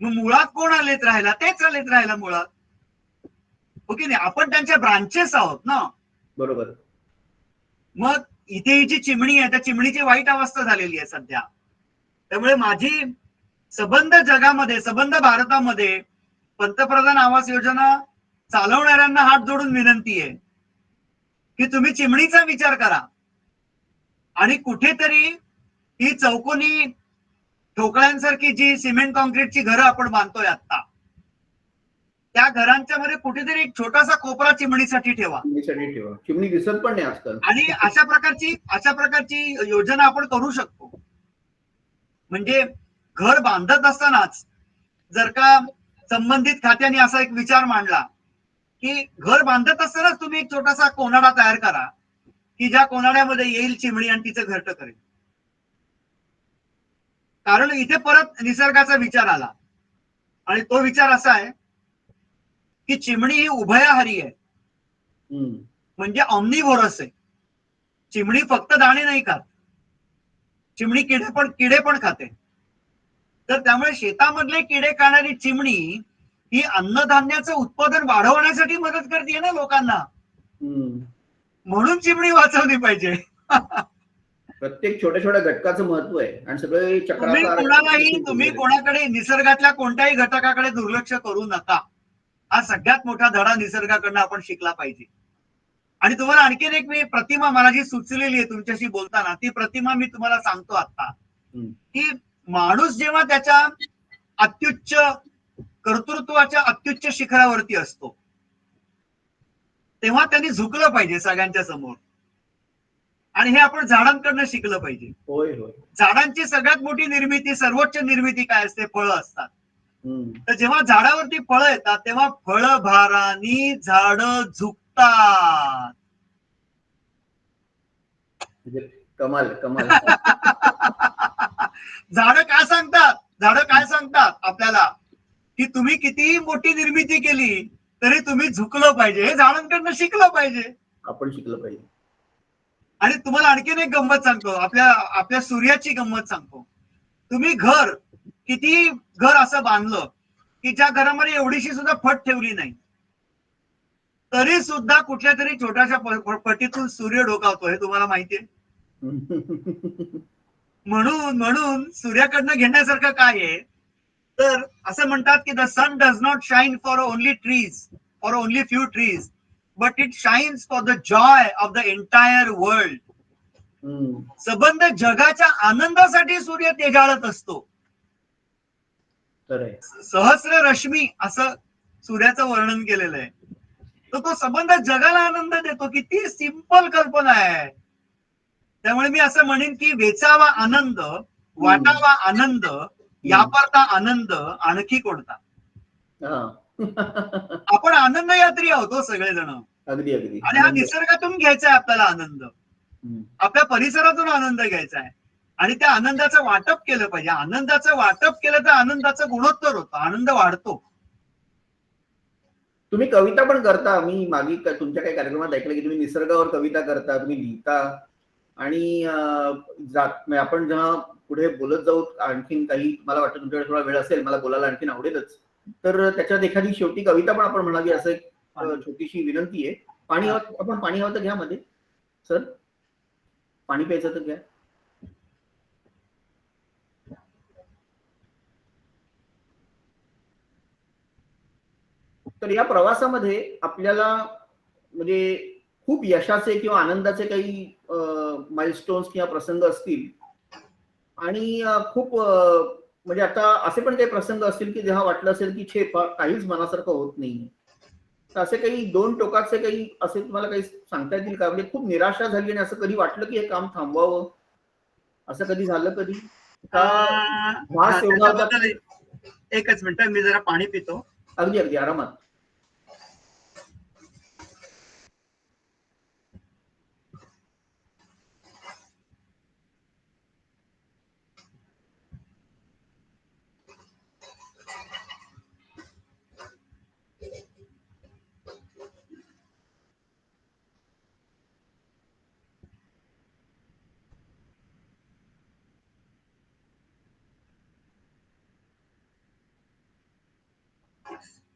मग मुळात कोण आलेत राहायला? तेच आलेत राहायला मुळात, हो की नाही? आपण त्यांच्या ब्रांचेस आहोत ना. बरोबर. मग इथे ही जी चिमणी आहे त्या चिमणीची वाईट अवस्था झालेली आहे सध्या. त्यामुळे माझी सबंध जगामध्ये, सबंध भारतामध्ये पंतप्रधान आवास योजना चालवणाऱ्यांना हात जोडून विनंती आहे की तुम्ही चिमणीचा विचार करा आणि कुठेतरी ही चौकोनी ठोकळ्यांसारखी जी सिमेंट कॉन्क्रीटची घरं आपण बांधतोय आता, त्या घरांच्या मध्ये कुठेतरी एक छोटासा कोपरा चिमणीसाठी ठेवा. चिमणी दिसत पण नाही आजकाल. आणि अशा प्रकारची योजना आपण करू शकतो. म्हणजे घर बांधत असतानाच जर का संबंधित खात्याने असा एक विचार मांडला की घर बांधत असतानाच तुम्ही एक छोटासा कोनाडा तयार करा की ज्या कोनाड्यामध्ये येईल चिमणी आणि तिचं घरटं करेल. कारण इथे परत निसर्गाचा विचार आला आणि तो विचार असा आहे की चिमणी ही उभयाहारी आहे, म्हणजे ऑम्निव्होरस आहे. चिमणी फक्त दाणे नाही खात, चिमणी किडे पण खाते. तर त्यामुळे शेतामधले किडे खाणारी चिमणी ही अन्नधान्याचं उत्पादन वाढवण्यासाठी मदत करते ना लोकांना. म्हणून चिमणी वाचवली पाहिजे. प्रत्येक छोट्या छोट्या घटकाचं महत्व आहे आणि सगळे तुम्ही कोणाकडे निसर्गातल्या कोणत्याही घटकाकडे दुर्लक्ष करू नका. हा सगळ्यात मोठा धडा निसर्गाकडनं आपण शिकला पाहिजे. आणि तुम्हाला आणखीन एक मी प्रतिमा मला जी सुचलेली आहे तुमच्याशी बोलताना, ती प्रतिमा मी तुम्हाला सांगतो आता की माणूस जेव्हा त्याच्या अत्युच्च कर्तृत्वाच्या अत्युच्च शिखरावरती असतो तेव्हा त्यांनी झुकलं पाहिजे सगळ्यांच्या समोर. आणि हे आपण झाडांकडनं शिकलं पाहिजे. होय होय. झाडांची सगळ्यात मोठी निर्मिती, सर्वोच्च निर्मिती काय असते? फळं असतात. तर जेव्हा झाडावरती फळं येतात तेव्हा फळभारानी झाड झुकतात. कमाल कमाल. झाडं काय सांगतात आपल्याला की तुम्ही कितीही मोठी निर्मिती केली तरी तुम्ही झुकलं पाहिजे. हे झाडांकडनं शिकलं पाहिजे, आपण शिकलं पाहिजे. आणि तुम्हाला आणखीन एक गंमत सांगतो, आपल्या सूर्याची गंमत सांगतो. तुम्ही किती घर असं बांधलं की ज्या घरामध्ये एवढीशी सुद्धा फट ठेवली नाही तरी सुद्धा कुठल्या तरी छोट्याशा पटीतून सूर्य डोकावतो, हे तुम्हाला माहितीये? म्हणून सूर्याकडनं घेण्यासारखं काय आहे, तर असं म्हणतात की the sun does not shine for only trees, for only few trees, but it shines for the joy of the entire world. संबंध जगाच्या आनंदासाठी सूर्य तेजाळत असतो. सहस्र रश्मी असं सूर्याचं वर्णन केलेलं आहे. तर तो संबंध जगाला आनंद देतो. किती सिंपल कल्पना आहे. त्यामुळे मी असं म्हणेन की वेचावा आनंद, वाटावा आनंद, यापरता आनंद आणखी कोणता. आपण आनंद यात्री आहोत सगळेजण. अगदी अगदी. आणि हा निसर्गातून घ्यायचा आहे आपल्याला आनंद, आपल्या परिसरातून आनंद घ्यायचा आहे आणि त्या आनंदाचं वाटप केलं पाहिजे. आनंदाचं वाटप केलं तर आनंदाचं गुणोत्तर होतं, आनंद वाढतो. तुम्ही कविता पण करता. मी मागे तुमच्या काही कार्यक्रमात ऐकलं की तुम्ही निसर्गावर कविता करता, तुम्ही लिहिता आणि आपण जेव्हा पुढे बोलत जाऊ आणखीन काही, मला वाटतं तुमच्याकडे थोडा वेळ असेल, मला बोलायला आणखीन आवडेलच, तर त्याच्यात एखादी शेवटी कविता पण आपण म्हणावी असं एक छोटीशी विनंती आहे. पाणी आपण पाणी हवं तर घ्या मध्ये सर, पाणी प्यायचं तर घ्या. तर या प्रवासामध्ये आपल्याला म्हणजे खूप यशाचे किंवा आनंदाचे काही माइलस्टोन्स किंवा प्रसंग असतील आणि खूप म्हणजे आता असे पण काही प्रसंग असतील की जेव्हा वाटलं असेल की छे काहीच मनासारखं होत नाही. तर असे काही दोन टोकाचे काही असे तुम्हाला काही सांगता येतील का? म्हणजे खूप निराशा झाली आणि असं कधी वाटलं की हे काम थांबवावं, असं कधी झालं कधी? एकच मिनिट, मी जरा पाणी पितो. अगदी अगदी आरामात.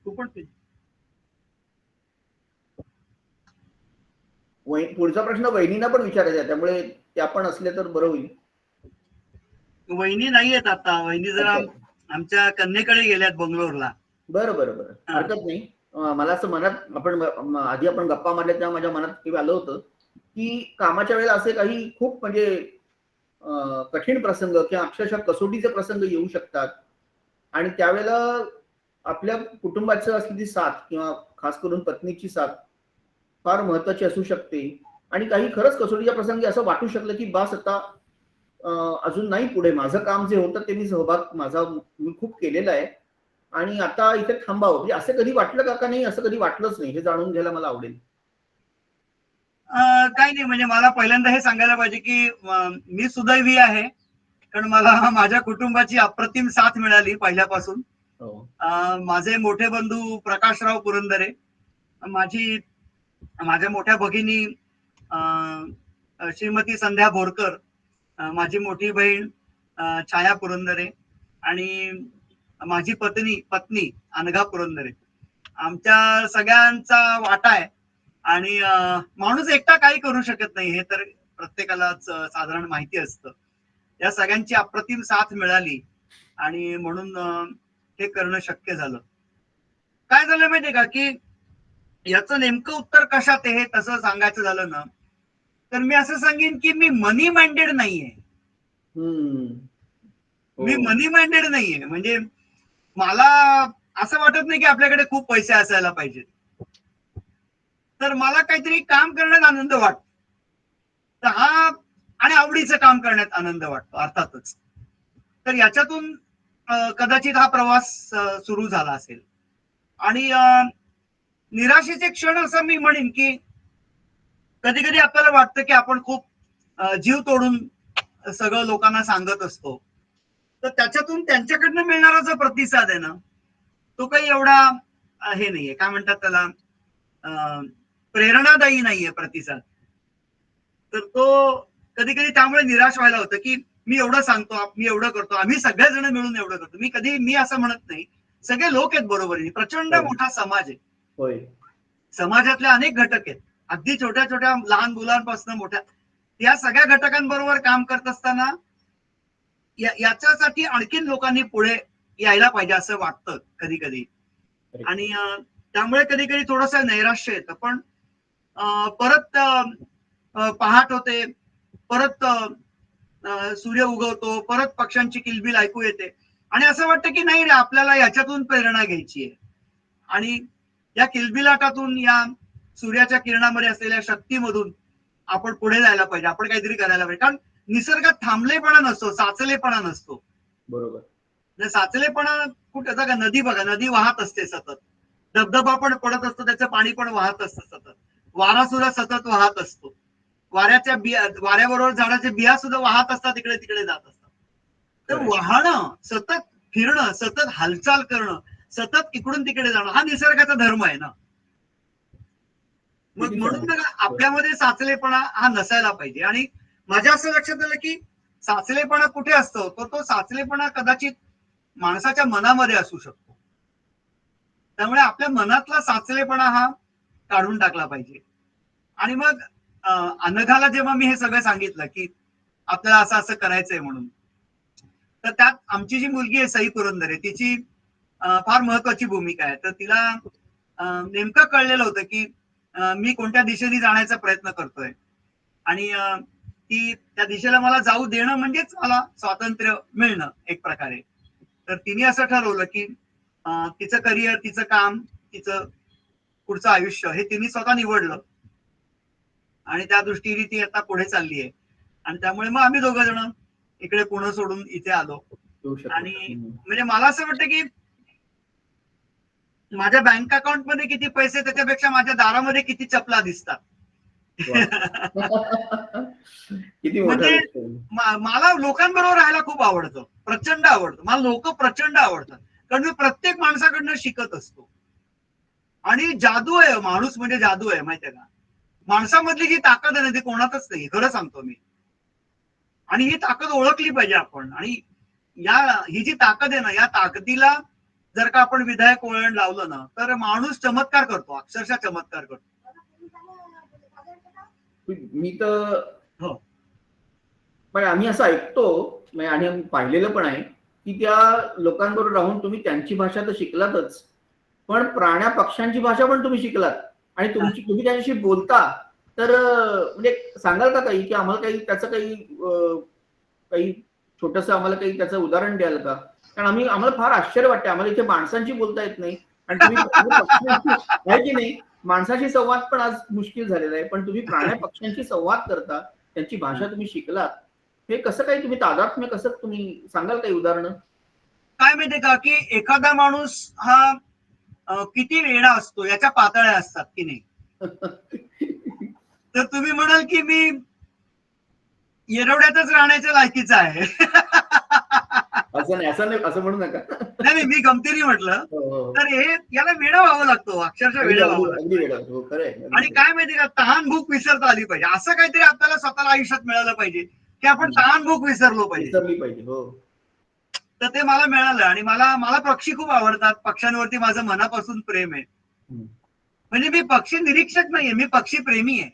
तू पण पी. पुढचा प्रश्न वहिनींना पण विचारायचा आहे, त्यामुळे त्या पण असले तर बरं होईल. वहिनी नाहीयेत आता, वहिनी जरा आमच्या कन्येकडे गेल्यात बंगलोरला. बरं बरं बरं, हरकत नाही. मला असं मनात आपण आधी आपण गप्पा मारल्या तेव्हा माझ्या मनात आलं होतं की कामाच्या वेळेला असे काही खूप म्हणजे कठीण प्रसंग किंवा अक्षरशः कसोटीचे प्रसंग येऊ शकतात आणि त्यावेळेला आपल्या कुटुंबाचं असलेली साथ किंवा खास करून पत्नीची साथ फार महत्वाची असू शकते आणि काही खरंच कसोटीच्या प्रसंगी असं वाटू शकलं की बास आता अजून नाही पुढे, माझं काम जे होतं ते मी मी खूप केलेलं आहे आणि आता इथे थांबावं. म्हणजे असं कधी वाटलं का? नाही, असं कधी वाटलंच नाही. हे जाणून घ्यायला मला आवडेल. काही नाही, म्हणजे मला पहिल्यांदा हे सांगायला पाहिजे की मी सुदैवी आहे, कारण मला माझ्या कुटुंबाची अप्रतिम साथ मिळाली पहिल्यापासून. माझे मोठे बंधू प्रकाशराव पुरंदरे, माझ्या मोठ्या भगिनी श्रीमती संध्या बोरकर, माझी मोठी बहीण छाया पुरंदरे आणि माझी पत्नी अनघा पुरंदरे. आमच्या सगळ्यांचा वाटा आहे आणि माणूस एकटा काही करू शकत नाही, हे तर प्रत्येकालाच साधारण माहिती असतं. या सगळ्यांची अप्रतिम साथ मिळाली आणि म्हणून हे करणं शक्य झालं. काय झालं माहितीये का की याचं नेमकं उत्तर कशात आहे तसं सांगायचं झालं ना, तर मी असं सांगेन की मी मनी माइंडेड नाहीये. मी मनी माइंडेड नाहीये. म्हणजे मला असं वाटत नाही की आपल्याकडे खूप पैसे असायला पाहिजेत. तर मला काहीतरी काम करण्यात आनंद वाटतो, तर हा आणि आवडीचं काम करण्यात आनंद वाटतो अर्थातच. तर याच्यातून कदाचित हा प्रवास सुरू झाला असेल. आणि निराशेचे क्षण असं मी म्हणेन की कधी कधी आपल्याला वाटतं की आपण खूप जीव तोडून सगळं लोकांना सांगत असतो, तर त्याच्यातून त्यांच्याकडनं मिळणारा जो प्रतिसाद आहे ना, तो काही एवढा हे नाहीये, काय म्हणतात त्याला, प्रेरणादायी नाहीये प्रतिसाद. तर तो कधी कधी त्यामुळे निराश व्हायला होतं की मी एवढं सांगतो, मी एवढं करतो, आम्ही सगळेजण मिळून एवढं करतो. मी असं म्हणत नाही. सगळे लोक आहेत बरोबर, प्रचंड मोठा समाज आहे. समाजातले अनेक घटक आहेत, अगदी छोट्या छोट्या लहान मुलांपासून मोठ्या, या सगळ्या घटकांबरोबर काम करत असताना याच्यासाठी आणखीन लोकांनी पुढे यायला पाहिजे असं वाटतं कधी कधी. आणि त्यामुळे कधी कधी थोडस नैराश्य येतं. पण परत पहाट होते, परत सूर्य उगवतो, परत पक्ष्यांची किलबिल ऐकू येते आणि असं वाटतं की नाही रे, आपल्याला याच्यातून प्रेरणा घ्यायची आहे आणि या किलबिलाटातून, या सूर्याच्या किरणामध्ये असलेल्या शक्तीमधून आपण पुढे जायला पाहिजे, आपण काहीतरी करायला पाहिजे. कारण निसर्गात थांबलेपणा नसतो, साचलेपणा नसतो. बरोबर. साचलेपणा कुठे, का नदी बघा, नदी वाहत असते सतत, धबधबा पण पडत असतो, त्याचं पाणी पण वाहत असतं सतत, वारा सुद्धा सतत वाहत असतो, वाऱ्याच्या बिया, वाऱ्याबरोबर झाडाच्या बिया सुद्धा वाहत असतात, इकडे तिकडे जात असतात. तर वाहणं, सतत फिरणं, सतत हालचाल करणं, सतत इकडून तिकडे जाणं, हा निसर्गाचा धर्म आहे ना. मग म्हणून बघा, आपल्यामध्ये साचलेपणा हा नसायला पाहिजे. आणि माझ्या असं लक्षात आलं की साचलेपणा कुठे असतो, तो साचलेपणा कदाचित माणसाच्या मनामध्ये असू शकतो. त्यामुळे आपल्या मनातला साचलेपणा हा काढून टाकला पाहिजे. आणि मग अनघाला जेव्हा मी हे सगळं सांगितलं की आपल्याला असं असं करायचंय म्हणून, तर त्यात आमची जी मुलगी आहे सई पुरंदरे, तिची फार महत्वाची भूमिका आहे. तर तिला नेमकं कळलेलं होतं की मी कोणत्या दिशेने जाण्याचा प्रयत्न करतोय आणि ती त्या दिशेला मला जाऊ देणं म्हणजेच मला स्वातंत्र्य मिळणं एक प्रकारे. तर तिने असं ठरवलं की तिचं करिअर, तिचं काम, तिचं पुढचं आयुष्य हे तिने स्वतः निवडलं आणि त्या दृष्टीने ती आता पुढे चालली आहे. आणि त्यामुळे मग आम्ही दोघं जण इकडे पुणे सोडून इथे आलो. आणि म्हणजे मला असं वाटतं की माझ्या बँक अकाउंट मध्ये किती पैसे, त्याच्यापेक्षा माझ्या दारामध्ये किती चपला दिसतात. म्हणजे मला लोकांबरोबर राहायला खूप आवडतं, प्रचंड आवडतं मला. लोक प्रचंड आवडतात, कारण मी प्रत्येक माणसाकडनं शिकत असतो. आणि जादू आहे माणूस, म्हणजे जादू आहे, माहितीये का. माणसामधली जी ताकद आहे ना, ती कोणातच नाही, खरं सांगतो मी. आणि ही ताकद ओळखली पाहिजे आपण. आणि ही जी ताकद आहे ना, या ताकदीला जर का आपण विधायक वळण लावलं ना, तर माणूस चमत्कार करतो, अक्षरशः चमत्कार करतो. मी तर हो, पण आम्ही असं ऐकतो आणि आम्ही पाहिलेलं पण आहे की त्या लोकांबरोबर राहून तुम्ही त्यांची भाषा तर शिकलातच, पण प्राण्या पक्ष्यांची भाषा पण तुम्ही शिकलात आणि तुम्ही त्यांच्याशी बोलता. तर म्हणजे सांगाल का काही, की आम्हाला काही त्याचं काही छोटस आम्हाला काही त्याचं उदाहरण द्याल का? कारण आम्हाला फार आश्चर्य वाटतं, आम्हाला इथे माणसांशी बोलता येत नाही आणि तुम्ही आहे की नाही, माणसाशी संवाद पण आज मुश्किल झालेला आहे, पण तुम्ही प्राण्या पक्ष्यांशी संवाद करता, त्यांची भाषा तुम्ही शिकलात. हे कसं काही तुम्ही तादात्म्य कसं तुम्ही सांगाल काही उदाहरणं? काय माहितीये का, की एखादा माणूस हा किती वेडा असतो याच्या पातळ्या असतात की नाही. तर तुम्ही म्हणाल की मी येरवड्यातच राहण्याच्या लायकीचा आहे. असं म्हणू नका. नाही, मी गमतीने म्हटलं. तर हे याला वेडा व्हावं लागतो, अक्षरशः वेडा व्हावं लागतो. आणि काय माहितीये का, तहान भूक विसरता आली पाहिजे. असं काहीतरी आपल्याला स्वतःला आयुष्यात मिळालं पाहिजे की आपण तहान भूक विसरलो पाहिजे. तर ते मला मिळालं. आणि मला पक्षी खूप आवडतात, पक्ष्यांवरती माझं मनापासून प्रेम आहे. म्हणजे मी पक्षी निरीक्षक नाहीये, मी पक्षी प्रेमी आहे.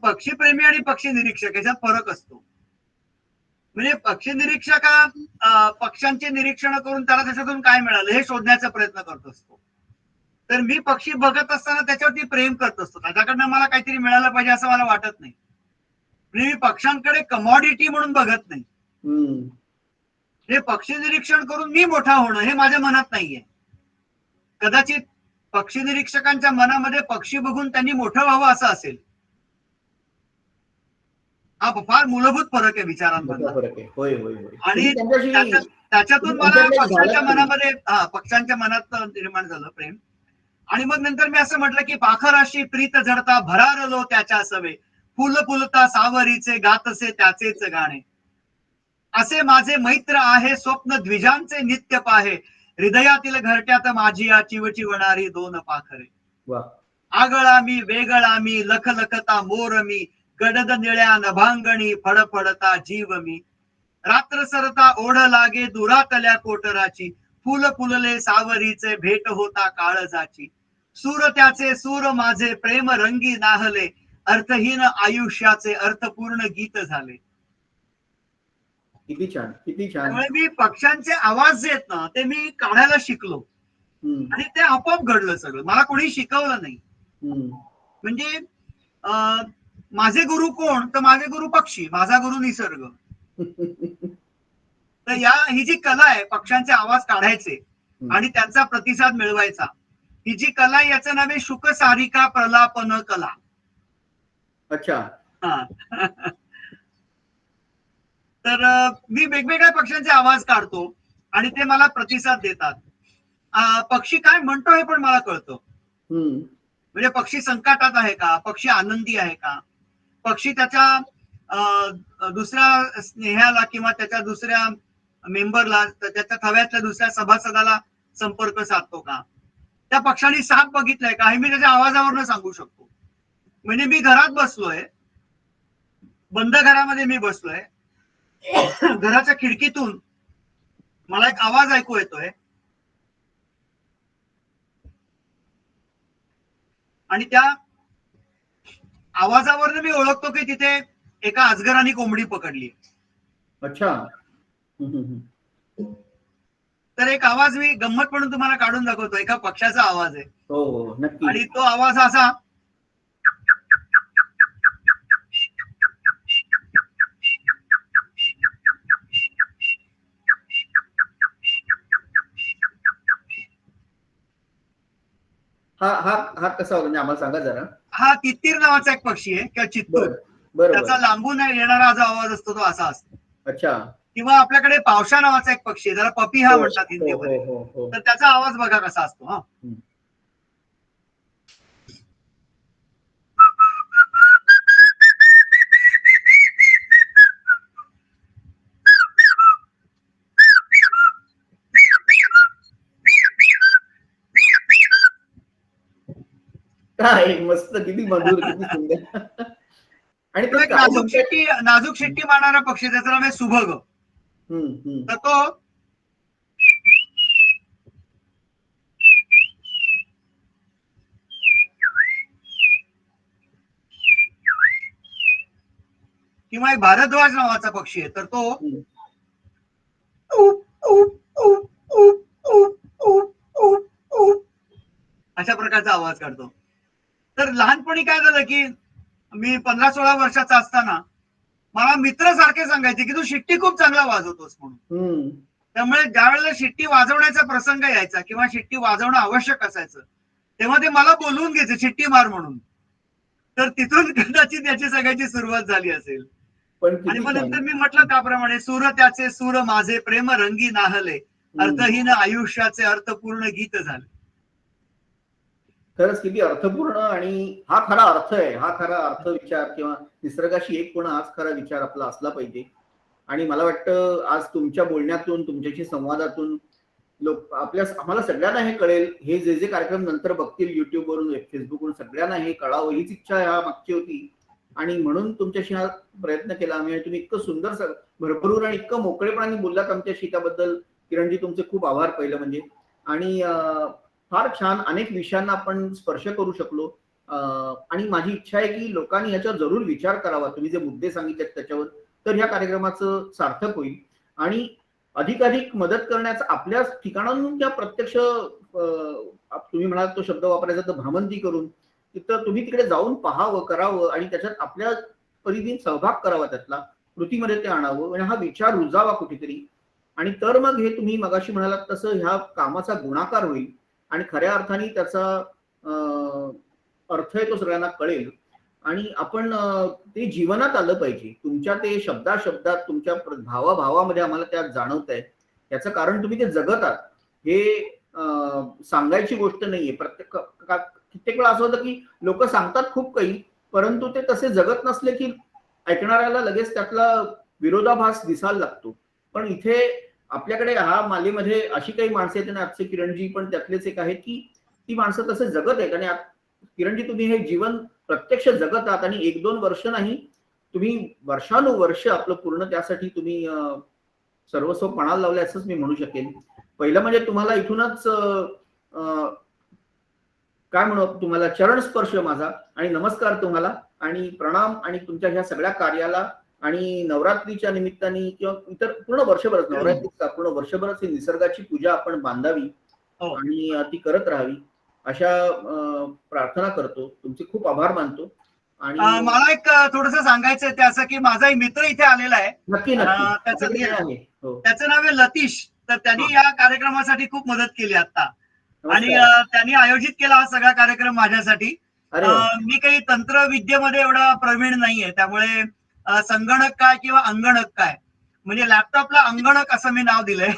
पक्षी प्रेमी आणि पक्षी निरीक्षक याच्यात फरक असतो. म्हणजे पक्षी निरीक्षक पक्ष्यांचे निरीक्षण करून त्याला त्याच्यातून काय मिळालं हे शोधण्याचा प्रयत्न करत असतो. तर मी पक्षी बघत असताना त्याच्यावरती प्रेम करत असतो, त्याच्याकडनं मला काहीतरी मिळालं पाहिजे असं मला वाटत नाही. म्हणजे मी पक्ष्यांकडे कमॉडिटी म्हणून बघत नाही. हे पक्षी निरीक्षण करून मी मोठा होणं हे माझ्या मनात नाहीये. कदाचित पक्षी निरीक्षकांच्या मनामध्ये पक्षी बघून त्यांनी मोठं व्हावं असं असेल. हा फार मूलभूत फरक आहे विचारांमधला. आणि त्याच्यातून मला पक्ष्यांच्या मनामध्ये पक्ष्यांच्या मनात निर्माण झालं प्रेम. आणि मग नंतर मी असं म्हटलं की पाखराशी प्रीत जडता भरारलो त्याच्या सवे, फुल फुलता सावरीचे गातसे त्याचेच गाणे, असे माझे मैत्र आहे स्वप्न द्विजांचे नित्य पाहे, हृदयातील घरट्यात माझी या चिवचिवणारी दोन पाखरे. आगळा मी वेगळा मी लख लखता मोर मी, गडद निळ्या नभांगणी फडफडता जीव मी, रात्र सरता ओढ लागे दुरातल्या कोटराची, फुल फुलले सावरीचे भेट होता काळजाची, सूर त्याचे सूर माझे प्रेम रंगी नाहले, अर्थहीन आयुष्याचे अर्थपूर्ण गीत झाले. किती छान, किती छान. त्यामुळे मी पक्ष्यांचे आवाज जे आहेत ना ते मी काढायला शिकलो आणि ते आपोआप घडलं सगळं, मला कोणी शिकवलं नाही. म्हणजे माझे गुरु कोण, तर माझे गुरु पक्षी, माझा गुरु निसर्ग. तर ही जी कला आहे पक्ष्यांचे आवाज काढायचे आणि त्यांचा प्रतिसाद मिळवायचा, ही जी कला आहे याचं नाव आहे शुक सारिका प्रलापन कला. अच्छा. तर मी वेगवेगळ्या पक्ष्यांचे आवाज काढतो आणि ते मला प्रतिसाद देतात. पक्षी काय म्हणतो हे पण मला कळतं. म्हणजे पक्षी संकटात आहे का, पक्षी आनंदी आहे का, पक्षी त्याच्या दुसऱ्या स्नेहाला किंवा त्याच्या दुसऱ्या मेंबरला, त्याच्या थव्यातल्या दुसऱ्या सभासदाला संपर्क साधतो का, त्या पक्षाने साप बघितलाय का, हे मी त्याच्या आवाजावरनं सांगू शकतो. म्हणजे मी घरात बसलोय, बंद घरामध्ये मी बसलोय, घराच्या खिडकीतून मला एक आवाज ऐकू येतोय आणि त्या आवाजावरनं मी ओळखतो की तिथे एका अजगराने कोंबडी पकडली. अच्छा. तर एक आवाज मी गंमत म्हणून तुम्हाला काढून दाखवतो, एका पक्षाचा आवाज आहे. हो हो नक्की. आणि तो आवाज असा, हा हा हा कसा होता म्हणजे आम्हाला सांगा जरा. हा तित्तीर नावाचा एक पक्षी आहे किंवा चित्तूर. त्याचा लांबून येणारा जो आवाज असतो तो असा असतो. अच्छा. किंवा आपल्याकडे पावसा नावाचा एक पक्षी आहे, ज्याला पपिहा म्हणतात हिंदीमध्ये. तर त्याचा आवाज बघा कसा असतो. हा काय मस्त, किती मधुर, किती सुंदर. आणि तो एक नाजूक शिट्टी मारणारा पक्षी, त्याचं नाव आहे सुभग. तर तो किंवा एक भारद्वाज नावाचा पक्षी आहे, तर तो अशा प्रकारचा आवाज काढतो. तर लहानपणी काय झालं की मी 15-16 वर्षाचा असताना मला मित्र सारखे सांगायचे की तू शिट्टी खूप चांगला वाजवतोस म्हणून. त्यामुळे ज्या वेळेला शिट्टी वाजवण्याचा प्रसंग यायचा किंवा शिट्टी वाजवणं आवश्यक असायचं, तेव्हा ते मला बोलवून घ्यायचे शिट्टी मार म्हणून. तर तिथून कदाचित याची सगळ्याची सुरुवात झाली असेल. आणि मग नंतर मी म्हटलं त्याप्रमाणे, सूर त्याचे सूर माझे प्रेम रंगी नाहले, अर्थहीन आयुष्याचे अर्थपूर्ण गीत झाले. खरंच किती अर्थपूर्ण, आणि हा खरा अर्थ आहे, हा खरा अर्थ विचार किंवा निसर्गाशी एक पण हाच खरा विचार आपला असला पाहिजे. आणि मला वाटतं आज तुमच्या बोलण्यातून, तुमच्याशी संवादातून आम्हाला सगळ्यांना हे कळेल, हे जे जे कार्यक्रम नंतर बघतील युट्यूबवरून, फेसबुकवरून, सगळ्यांना हे कळावं हीच इच्छा ह्या मागची होती. आणि म्हणून तुमच्याशी हा प्रयत्न केला आम्ही. आणि तुम्ही इतकं सुंदर, भरभरून आणि इतकं मोकळेपणाने बोललात आमच्याशी, त्याबद्दल किरणजी तुमचे खूप आभार पहिलं म्हणजे. आणि फार छान अनेक विषयांना आपण स्पर्श करू शकलो. आणि माझी इच्छा आहे की लोकांनी याच्यावर जरूर विचार करावा, तुम्ही जे मुद्दे सांगितलेत त्याच्यावर, तर ह्या कार्यक्रमाचं सार्थक होईल. आणि अधिकाधिक मदत करण्याचा आपल्या ठिकाणाहून किंवा प्रत्यक्ष तुम्ही म्हणाल तो शब्द वापरायचा तर भ्रमंती करून तिथं तुम्ही तिकडे जाऊन पाहावं, करावं आणि त्याच्यात आपल्या परीने सहभाग करावा, त्यातला कृतीमध्ये ते आणावं आणि हा विचार रुजावा कुठेतरी. आणि तर मग हे तुम्ही मगाशी म्हणालात तसं ह्या कामाचा गुणाकार होईल आणि खऱ्या अर्थाने त्याचा अर्थ आहे तो सगळ्यांना कळेल. आणि आपण ते जीवनात आलं पाहिजे. तुमच्या ते शब्दात, तुमच्या भावाभावामध्ये आम्हाला त्यात जाणवत आहे. याचं कारण तुम्ही ते जगत आहात, हे सांगायची गोष्ट नाहीये. कित्येक वेळा असं होतं की लोक सांगतात खूप काही, परंतु ते तसे जगत नसले की ऐकणाऱ्याला लगेच त्यातला विरोधाभास दिसायला लागतो. पण इथे आपल्याकडे ह्या मालेमध्ये अशी काही माणसं आहेत ना, आजचे किरणजी पण त्यातलेच एक आहेत की ती माणसं तसे जगत आहेत. आणि किरणजी तुम्ही हे जीवन प्रत्यक्ष जगत आहात आणि 1-2 वर्ष नाही, तुम्ही वर्षानुवर्ष आपलं पूर्ण त्यासाठी तुम्ही सर्वस्व पणाला लावले असंच मी म्हणू शकेन. पहिलं म्हणजे तुम्हाला इथूनच काय म्हणू, तुम्हाला चरण स्पर्श माझा आणि नमस्कार तुम्हाला आणि प्रणाम. आणि तुमच्या ह्या सगळ्या कार्याला आणि नवरात्रीच्या निमित्ताने किंवा इतर पूर्ण वर्षभरच नवरात्रीचा पूर्ण वर्षभरच ही निसर्गाची पूजा आपण बांधावी हो. आणि ती करत राहावी अशा प्रार्थना करतो. तुमचे खूप आभार मानतो आणि मला एक थोडस सांगायचं ते असं की माझा एक मित्र इथे आलेला आहे. नक्की नक्की त्याचं आपल्याकडे वेळ आहे. हो. त्याचं नाव आहे लतीश. तर त्यांनी हा. या कार्यक्रमासाठी खूप मदत केली आता आणि नमस्कार. त्यांनी आयोजित केला हा सगळा कार्यक्रम माझ्यासाठी. अरे वा. मी काही तंत्रविद्येमध्ये एवढा प्रवीण नाहीये, त्यामुळे संगणक काय किंवा अंगणक काय, म्हणजे लॅपटॉपला अंगणक असं मी नाव दिलंय.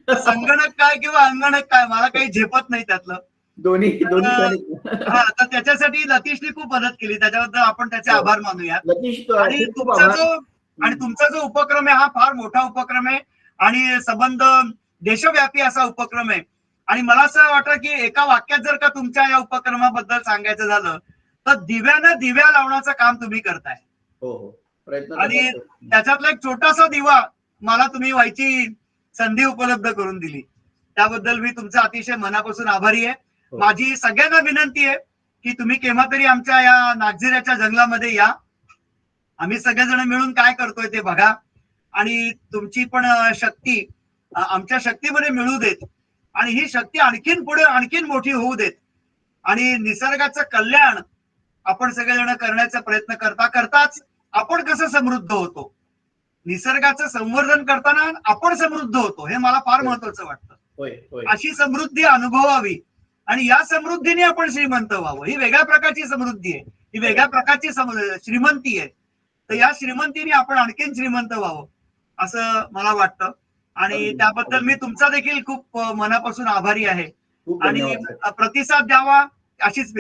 तर संगणक काय किंवा अंगणक काय मला काही झेपत नाही त्यातलं. दोन्ही दोन्ही तर चालेल. हा, तर त्याच्यासाठी लतीशने खूप मदत केली, त्याच्याबद्दल आपण त्याचे हो. आभार मानूयात. लतीश आणि खूप खूप आभार. तुमचा जो उपक्रम आहे हा फार मोठा उपक्रम आहे आणि संबंध देशव्यापी असा उपक्रम आहे. आणि मला असं वाटतं की एका वाक्यात जर का तुमच्या या उपक्रमाबद्दल सांगायचं झालं तर दिव्यानं दिव्या लावण्याचं काम तुम्ही करताय. हो हो, प्रयत्न तर आणि करतो. त्याच्यातला एक छोटासा दिवा मला तुम्ही व्हायची संधी उपलब्ध करून दिली, त्याबद्दल मी तुमचा अतिशय मनापासून आभारी आहे. हो. माझी सगळ्यांना विनंती आहे की तुम्ही केव्हा तरी आमच्या या नागझिऱ्याच्या जंगलामध्ये या. आम्ही सगळेजण मिळून काय करतोय ते बघा आणि तुमची पण शक्ती आमच्या शक्तीमध्ये मिळू देत आणि ही शक्ती आणखीन पुढे आणखीन मोठी होऊ देत आणि निसर्गाचं कल्याण आपण सगळेजण करण्याचा प्रयत्न करताच आपण कसं समृद्ध होतो, निसर्गाचं संवर्धन करताना आपण समृद्ध होतो, हे मला फार महत्वाचं वाटतं. होय होय. अशी समृद्धी अनुभवावी आणि या समृद्धीने आपण श्रीमंत व्हावं. ही वेगळ्या प्रकारची समृद्धी आहे, ही वेगळ्या प्रकारची श्रीमंती आहे. तर या श्रीमंतीने आपण आणखीन श्रीमंत व्हावं असं मला वाटतं आणि त्याबद्दल मी तुमचा देखील खूप मनापासून आभारी आहे. खूप आणि धन्यवाद. प्रतिसाद द्यावा अशीच